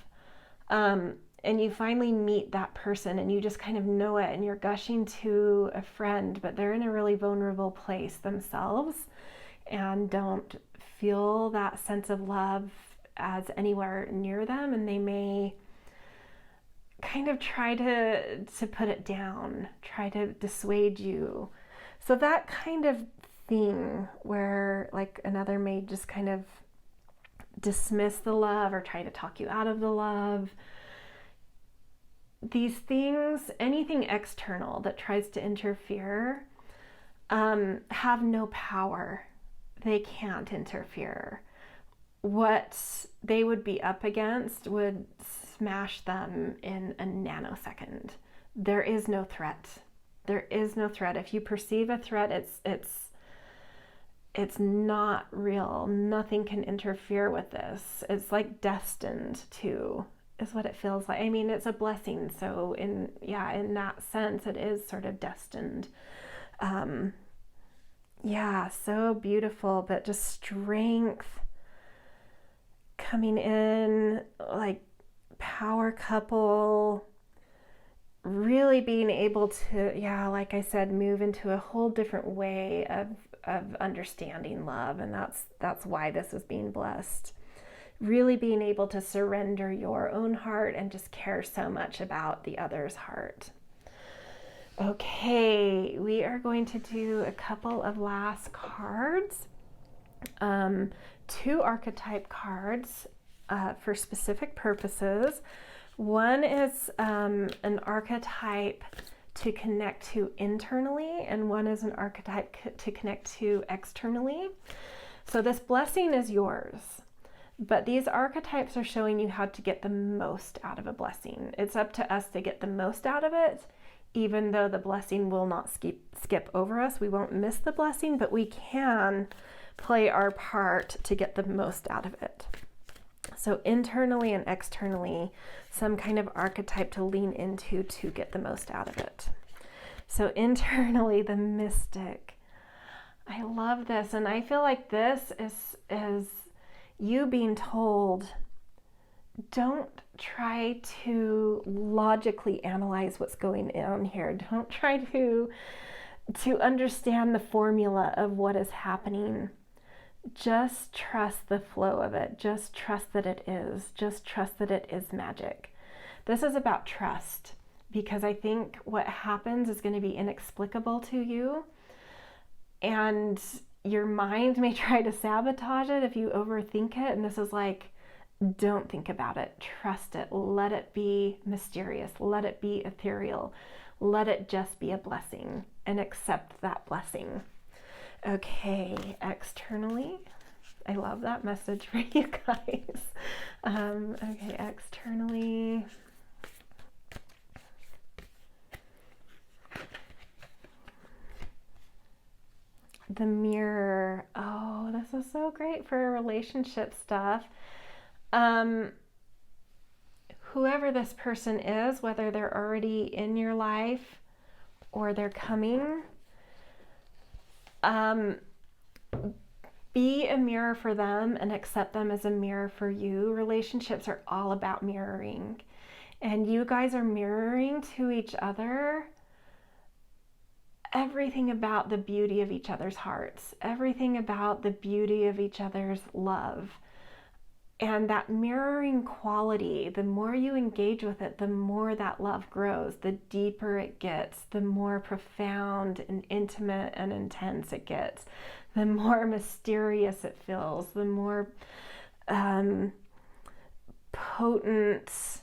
And you finally meet that person and you just kind of know it, and you're gushing to a friend, but they're in a really vulnerable place themselves and don't feel that sense of love as anywhere near them, and they may kind of try to put it down, try to dissuade you. So that kind of thing where like another may just kind of dismiss the love or try to talk you out of the love. These things, anything external that tries to interfere, have no power. They can't interfere. What they would be up against would smash them in a nanosecond. There is no threat. There is no threat. If you perceive a threat, it's not real. Nothing can interfere with this. It's like destined to, is what it feels like. I mean, it's a blessing. So in that sense, it is sort of destined. So beautiful, but just strength coming in, like power couple, really being able to, like I said, move into a whole different way of understanding love. And that's why this is being blessed. Really being able to surrender your own heart and just care so much about the other's heart. Okay, we are going to do a couple of last cards. 2 archetype cards for specific purposes. One is an archetype to connect to internally, and one is an archetype to connect to externally. So this blessing is yours, but these archetypes are showing you how to get the most out of a blessing. It's up to us to get the most out of it, even though the blessing will not skip over us. We won't miss the blessing, but we can play our part to get the most out of it. So internally and externally, some kind of archetype to lean into to get the most out of it. So internally, the mystic. I love this, and I feel like this is you being told, don't try to logically analyze what's going on here. Don't try to understand the formula of what is happening. Just trust the flow of it. Just trust that it is. Just trust that it is magic. This is about trust, because I think what happens is going to be inexplicable to you, and your mind may try to sabotage it if you overthink it. And this is like, don't think about it. Trust it. Let it be mysterious. Let it be ethereal. Let it just be a blessing, and accept that blessing. Okay, externally. I love that message for you guys. Okay, externally. The mirror. Oh, this is so great for relationship stuff. Whoever this person is, whether they're already in your life or they're coming, be a mirror for them and accept them as a mirror for you. Relationships are all about mirroring, and you guys are mirroring to each other everything about the beauty of each other's hearts, everything about the beauty of each other's love. And that mirroring quality, the more you engage with it, the more that love grows, the deeper it gets, the more profound and intimate and intense it gets, the more mysterious it feels, the more potent.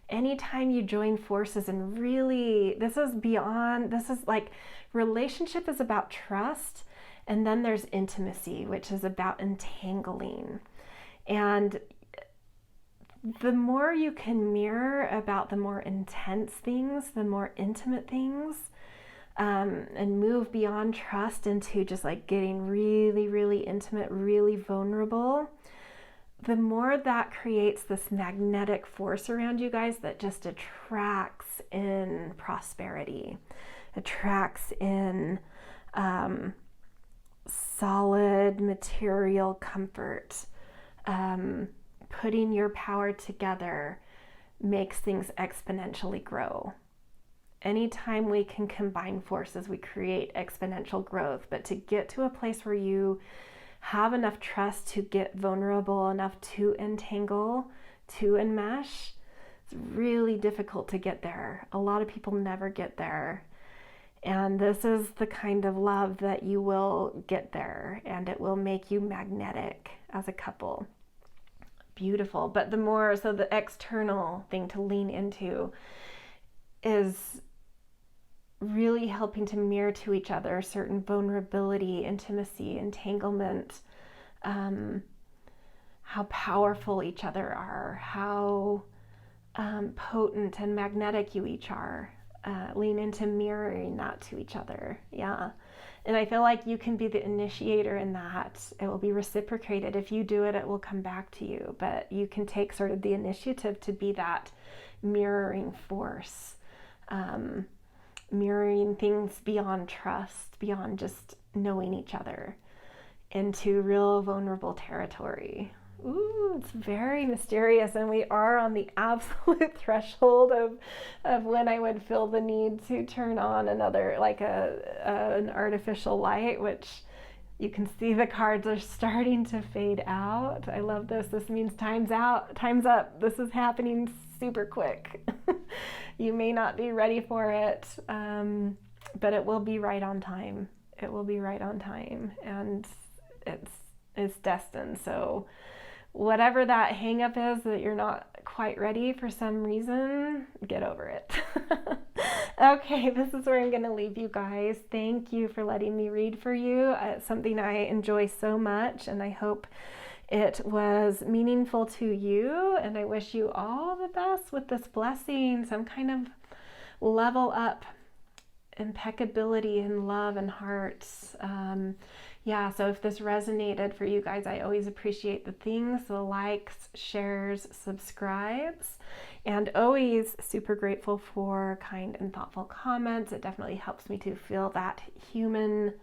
Anytime you join forces and really, this is like, relationship is about trust. And then there's intimacy, which is about entangling. And the more you can mirror about the more intense things, the more intimate things, and move beyond trust into just like getting really, really intimate, really vulnerable, the more that creates this magnetic force around you guys that just attracts in prosperity, attracts in solid material comfort. Putting your power together makes things exponentially grow. Anytime we can combine forces, we create exponential growth. But to get to a place where you have enough trust to get vulnerable enough to entangle, to enmesh, it's really difficult to get there. A lot of people never get there. And this is the kind of love that you will get there, and it will make you magnetic as a couple. Beautiful. But the external thing to lean into is really helping to mirror to each other certain vulnerability, intimacy, entanglement, how powerful each other are, how potent and magnetic you each are. Lean into mirroring that to each other. Yeah. And I feel like you can be the initiator in that. It will be reciprocated. If you do it, it will come back to you. But you can take sort of the initiative to be that mirroring force. Mirroring things beyond trust, beyond just knowing each other, into real vulnerable territory. Ooh, it's very mysterious, and we are on the absolute threshold of when I would feel the need to turn on another, like an artificial light, which you can see the cards are starting to fade out. I love this. This means time's out, time's up. This is happening super quick. You may not be ready for it, but it will be right on time. It will be right on time, and it's destined. So whatever that hang up is that you're not quite ready for some reason, get over it. Okay, this is where I'm going to leave you guys. Thank you for letting me read for you. It's something I enjoy so much, and I hope it was meaningful to you, and I wish you all the best with this blessing, some kind of level up impeccability in love and hearts. Yeah, so if this resonated for you guys, I always appreciate the things, the likes, shares, subscribes, and always super grateful for kind and thoughtful comments. It definitely helps me to feel that human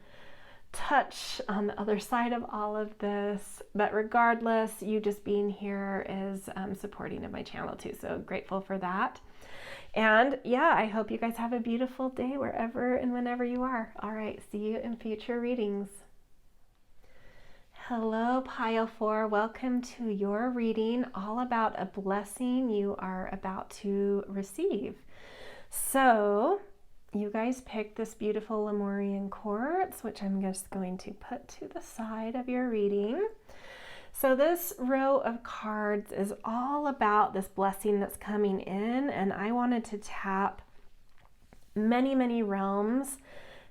touch on the other side of all of this. But regardless, you just being here is supporting of my channel too, so grateful for that. And yeah, I hope you guys have a beautiful day wherever and whenever you are. All right, see you in future readings. Hello, Pile 4. Welcome to your reading all about a blessing you are about to receive. So, you guys picked this beautiful Lemurian quartz, which I'm just going to put to the side of your reading. So this row of cards is all about this blessing that's coming in, and I wanted to tap many, many realms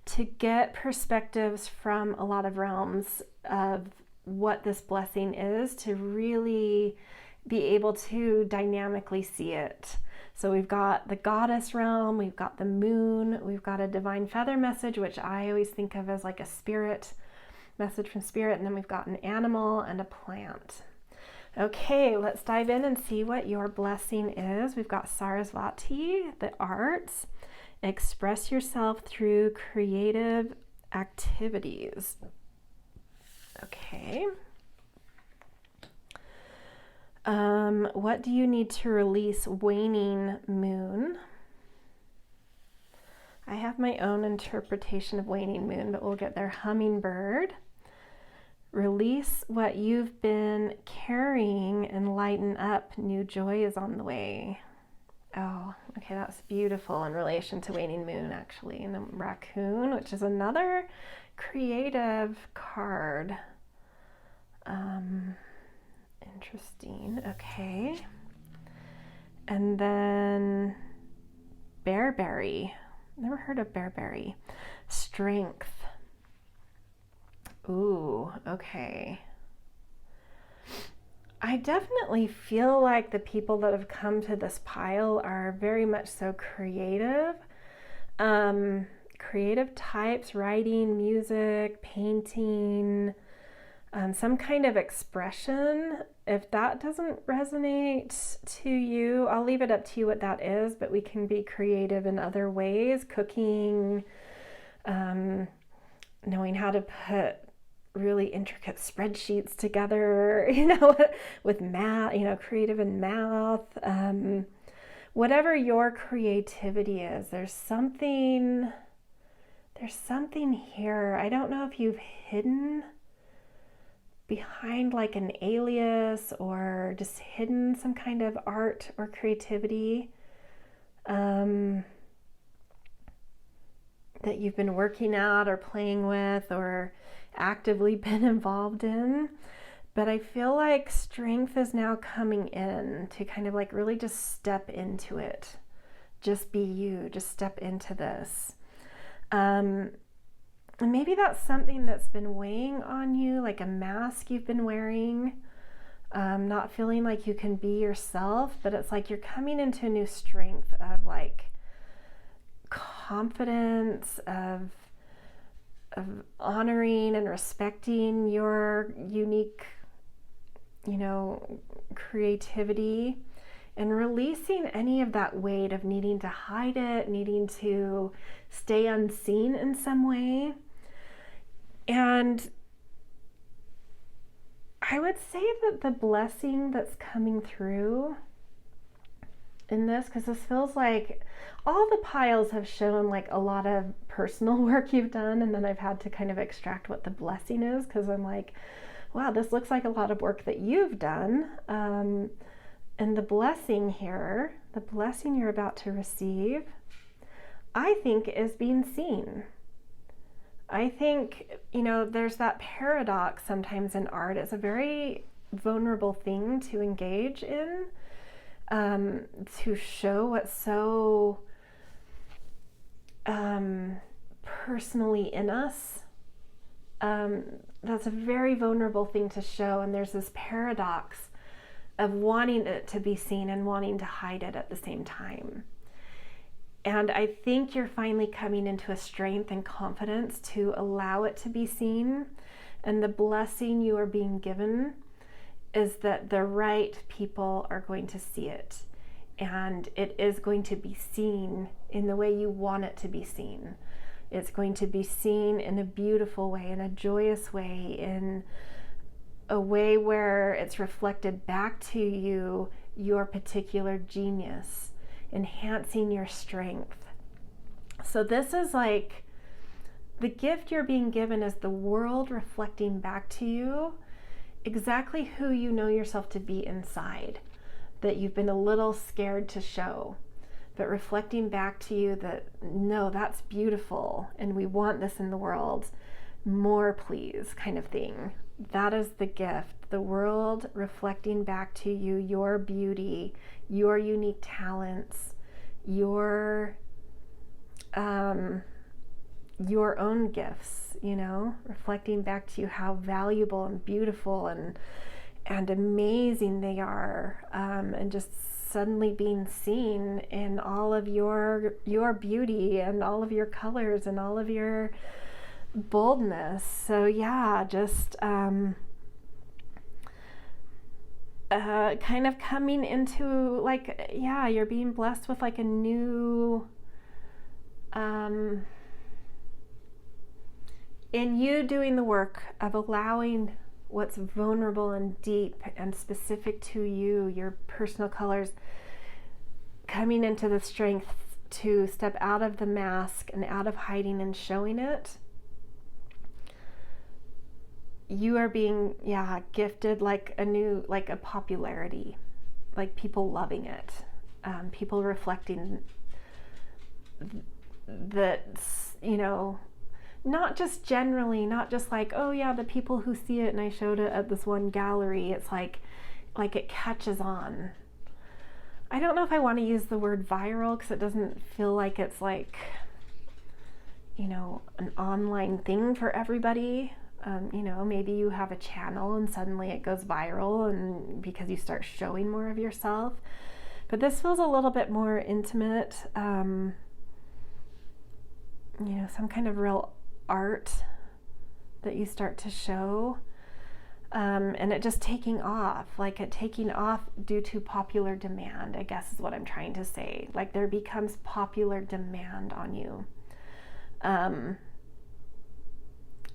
to get perspectives from a lot of realms of what this blessing is, to really be able to dynamically see it. So we've got the goddess realm, we've got the moon, we've got a divine feather message, which I always think of as like a spirit message from spirit, and then we've got an animal and a plant. Okay, let's dive in and see what your blessing is. We've got Sarasvati, the arts. Express yourself through creative activities. Okay. What do you need to release? Waning moon. I have my own interpretation of waning moon, but we'll get there. Hummingbird. Release what you've been carrying and lighten up. New joy is on the way. Oh, okay, that's beautiful in relation to waning moon, actually. And the raccoon, which is another creative card. Interesting. Okay. And then bearberry. Never heard of bearberry. Strength. Ooh, okay. I definitely feel like the people that have come to this pile are very much so creative. Creative types, writing, music, painting, some kind of expression. If that doesn't resonate to you, I'll leave it up to you what that is, but we can be creative in other ways. Cooking, knowing how to put really intricate spreadsheets together, with math, creative in math. Whatever your creativity is, there's something here. I don't know if you've hidden behind like an alias or just hidden some kind of art or creativity that you've been working out or playing with or actively been involved in. But I feel like strength is now coming in to kind of like really just step into it. Just be you, just step into this. And maybe that's something that's been weighing on you, like a mask you've been wearing, not feeling like you can be yourself, but it's like you're coming into a new strength of like confidence, of honoring and respecting your unique, creativity, and releasing any of that weight of needing to hide it, needing to stay unseen in some way. And I would say that the blessing that's coming through in this, because this feels like all the piles have shown like a lot of personal work you've done, and then I've had to kind of extract what the blessing is, because I'm like, wow, this looks like a lot of work that you've done. And the blessing here, the blessing you're about to receive, I think is being seen. I think, there's that paradox sometimes in art. It's a very vulnerable thing to engage in, to show what's so personally in us. That's a very vulnerable thing to show, and there's this paradox of wanting it to be seen and wanting to hide it at the same time. And I think you're finally coming into a strength and confidence to allow it to be seen, and the blessing you are being given is that the right people are going to see it, and it is going to be seen in the way you want it to be seen. It's going to be seen in a beautiful way, in a joyous way, in a way where it's reflected back to you, your particular genius, enhancing your strength. So this is like the gift you're being given is the world reflecting back to you exactly who you know yourself to be inside, that you've been a little scared to show, but reflecting back to you that, no, that's beautiful and we want this in the world, more please, kind of thing. That is the gift, the world reflecting back to you your beauty, your unique talents, your own gifts, you know, reflecting back to you how valuable and beautiful and amazing they are, and just suddenly being seen in all of your beauty and all of your colors and all of your boldness. So yeah, just kind of coming into like, yeah, you're being blessed with like a new in you doing the work of allowing what's vulnerable and deep and specific to you, your personal colors, coming into the strength to step out of the mask and out of hiding and showing it. You are being, gifted like a popularity, like people loving it, people reflecting that, you know, not just generally, not just like, oh yeah, the people who see it and I showed it at this one gallery. It's like it catches on. I don't know if I want to use the word viral because it doesn't feel like it's like, you know, an online thing for everybody. You know, maybe you have a channel and suddenly it goes viral and because you start showing more of yourself. But this feels a little bit more intimate, you know, some kind of real art that you start to show, and it just taking off, like it taking off due to popular demand, I guess is what I'm trying to say. Like there becomes popular demand on you,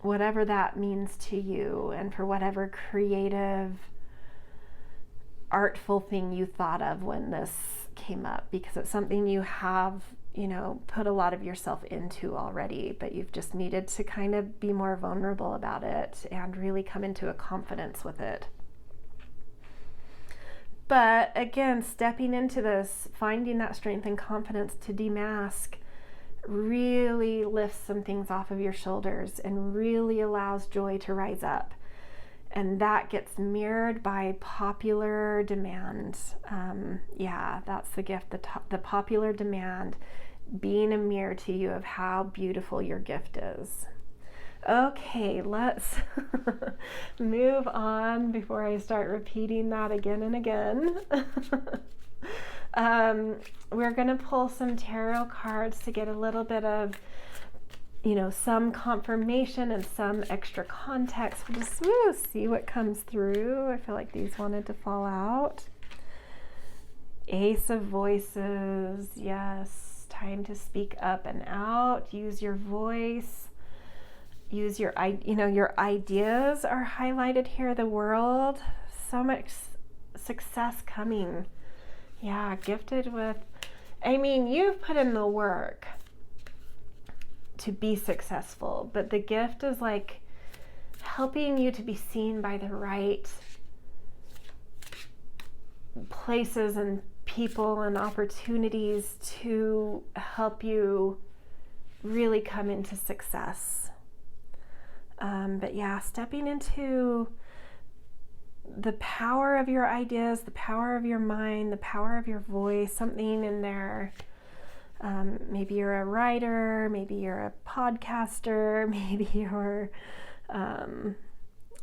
whatever that means to you, and for whatever creative, artful thing you thought of when this came up, because it's something you have, you know, put a lot of yourself into already, but you've just needed to kind of be more vulnerable about it and really come into a confidence with it. But again, stepping into this, finding that strength and confidence to demask really lifts some things off of your shoulders and really allows joy to rise up. And that gets mirrored by popular demand. That's the gift, the popular demand being a mirror to you of how beautiful your gift is. Okay, let's move on before I start repeating that again and again. We're going to pull some tarot cards to get a little bit of, you know, some confirmation and some extra context. We'll just see what comes through. I feel like these wanted to fall out. Ace of Voices, yes. Time to speak up and out. Use your voice. Use your, your ideas are highlighted here. The world, so much success coming. Yeah, gifted with, you've put in the work to be successful, but the gift is like helping you to be seen by the right places and people and opportunities to help you really come into success. But yeah, stepping into the power of your ideas, the power of your mind, the power of your voice, something in there Maybe you're a writer, maybe you're a podcaster, maybe you're a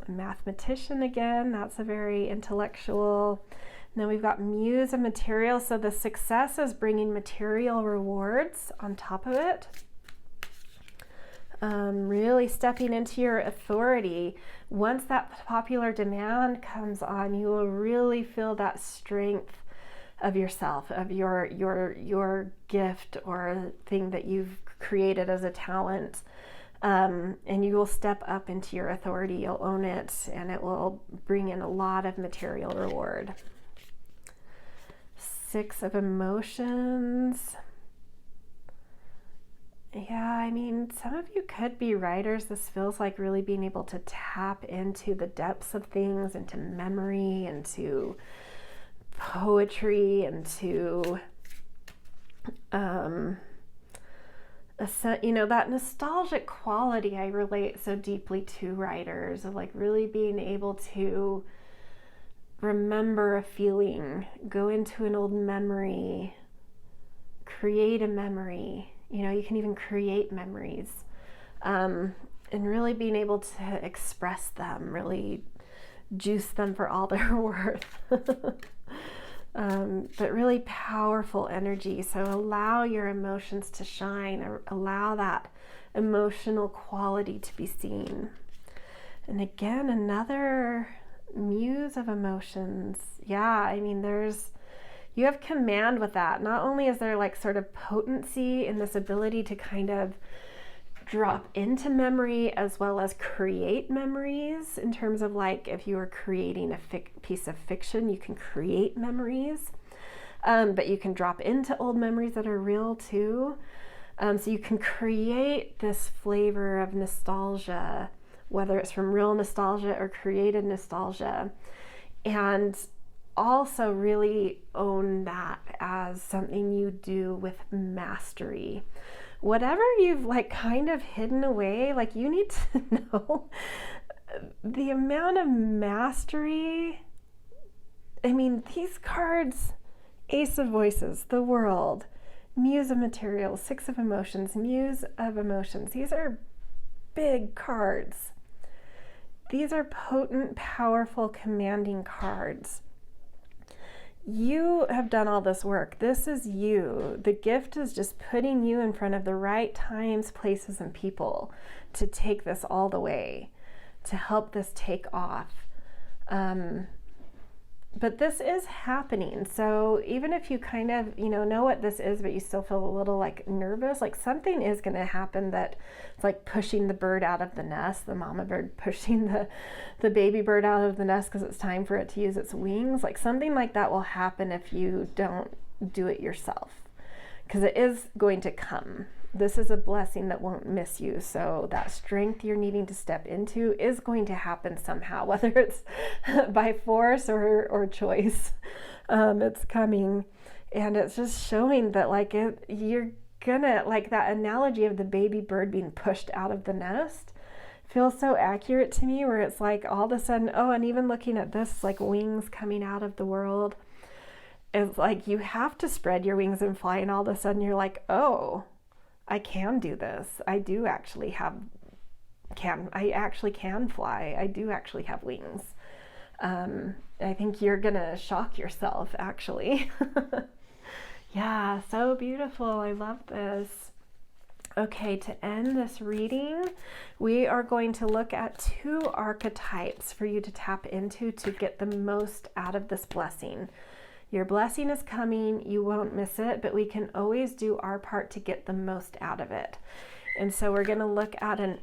mathematician again. That's a very intellectual. And then we've got Muse of material. So the success is bringing material rewards on top of it. Really stepping into your authority. Once that popular demand comes on, you will really feel that strength of yourself, of your gift or thing that you've created as a talent. And you will step up into your authority. You'll own it, and it will bring in a lot of material reward. 6 of emotions. Yeah, I mean, some of you could be writers. This feels like really being able to tap into the depths of things, into memory, into poetry, into, that nostalgic quality I relate so deeply to writers, of like really being able to remember a feeling, go into an old memory, create a memory. You can even create memories, and really being able to express them, really juice them for all they're worth. But really powerful energy. So allow your emotions to shine, or allow that emotional quality to be seen. And again, another Muse of emotions. Yeah, I mean, you have command with that. Not only is there like sort of potency in this ability to kind of drop into memory as well as create memories, in terms of like if you are creating a piece of fiction, you can create memories, but you can drop into old memories that are real too. So you can create this flavor of nostalgia, whether it's from real nostalgia or created nostalgia, and also really own that as something you do with mastery. Whatever you've like kind of hidden away, like you need to know the amount of mastery. I mean, these cards, Ace of Voices, the World, Muse of Materials, 6 of Emotions, Muse of Emotions. These are big cards. These are potent, powerful, commanding cards. You have done all this work. This is you. The gift is just putting you in front of the right times, places, and people to take this all the way, to help this take off. But this is happening. So even if you kind of, know what this is, but you still feel a little like nervous, like something is going to happen that it's like pushing the bird out of the nest, the mama bird pushing the baby bird out of the nest because it's time for it to use its wings. Like something like that will happen if you don't do it yourself, because it is going to come. This is a blessing that won't miss you. So that strength you're needing to step into is going to happen somehow, whether it's by force or choice. It's coming. And it's just showing that you're gonna, like that analogy of the baby bird being pushed out of the nest feels so accurate to me, where it's like all of a sudden, and even looking at this, like wings coming out of the world, it's like you have to spread your wings and fly, and all of a sudden you're like, oh, I can do this. I do actually I actually can fly. I do actually have wings. I think you're gonna shock yourself, actually. Yeah, so beautiful. I love this. Okay, to end this reading, we are going to look at 2 archetypes for you to tap into to get the most out of this blessing. Your blessing is coming, you won't miss it, but we can always do our part to get the most out of it. And so we're going to look at an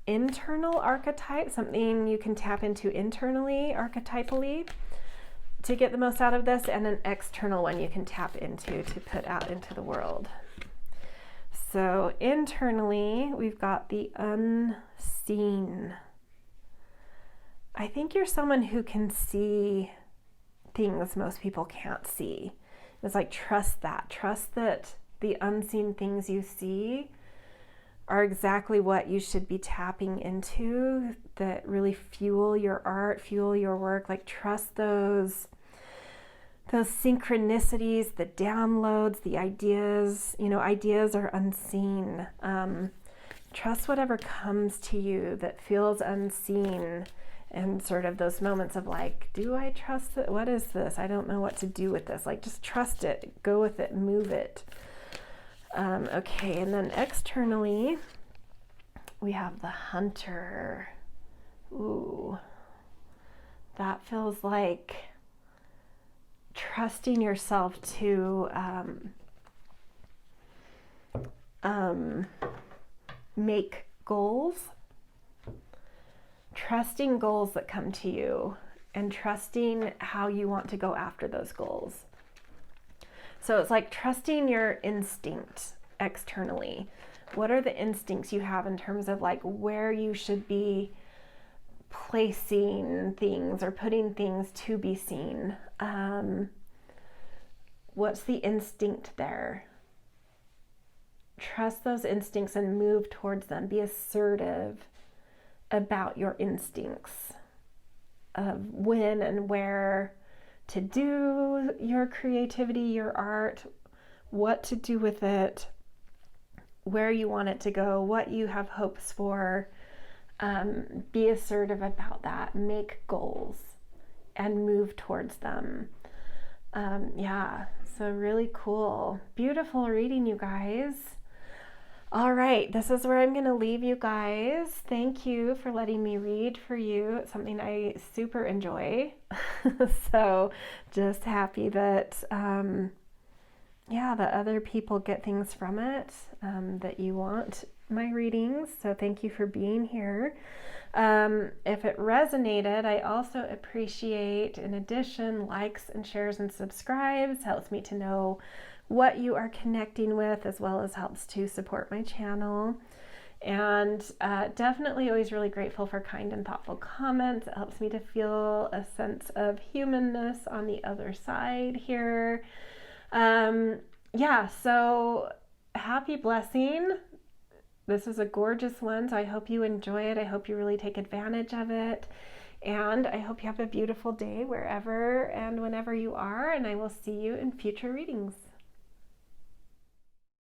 internal archetype, something you can tap into internally, archetypally, to get the most out of this, and an external one you can tap into to put out into the world. So internally, we've got the unseen. I think you're someone who can see things most people can't see. It's like, trust that the unseen things you see are exactly what you should be tapping into, that really fuel your art, fuel your work. Like, trust those those synchronicities, the downloads, the ideas. You know, ideas are unseen. Trust whatever comes to you that feels unseen, and sort of those moments of like, do I trust it? What is this? I don't know what to do with this. Like, just trust it, go with it, move it. Okay, and then externally, we have the Hunter. Ooh, that feels like trusting yourself to make goals, trusting goals that come to you, and trusting how you want to go after those goals. So it's like trusting your instinct externally. What are the instincts you have in terms of like where you should be placing things or putting things to be seen? What's the instinct there? Trust those instincts and move towards them. Be assertive about your instincts of when and where to do your creativity, your art, what to do with it, where you want it to go, what you have hopes for. Be assertive about that. Make goals and move towards them. Yeah, so really cool. Beautiful reading, you guys. All right, this is where I'm going to leave you guys. Thank you for letting me read for you. It's something I super enjoy. So just happy that, that other people get things from it, that you want my readings. So thank you for being here. If it resonated, I also appreciate, in addition, likes and shares and subscribes. Helps me to know what you are connecting with, as well as helps to support my channel. And definitely always really grateful for kind and thoughtful comments. It helps me to feel a sense of humanness on the other side here. So happy blessing. This is a gorgeous one, so I hope you enjoy it. I hope you really take advantage of it. And I hope you have a beautiful day wherever and whenever you are, and I will see you in future readings.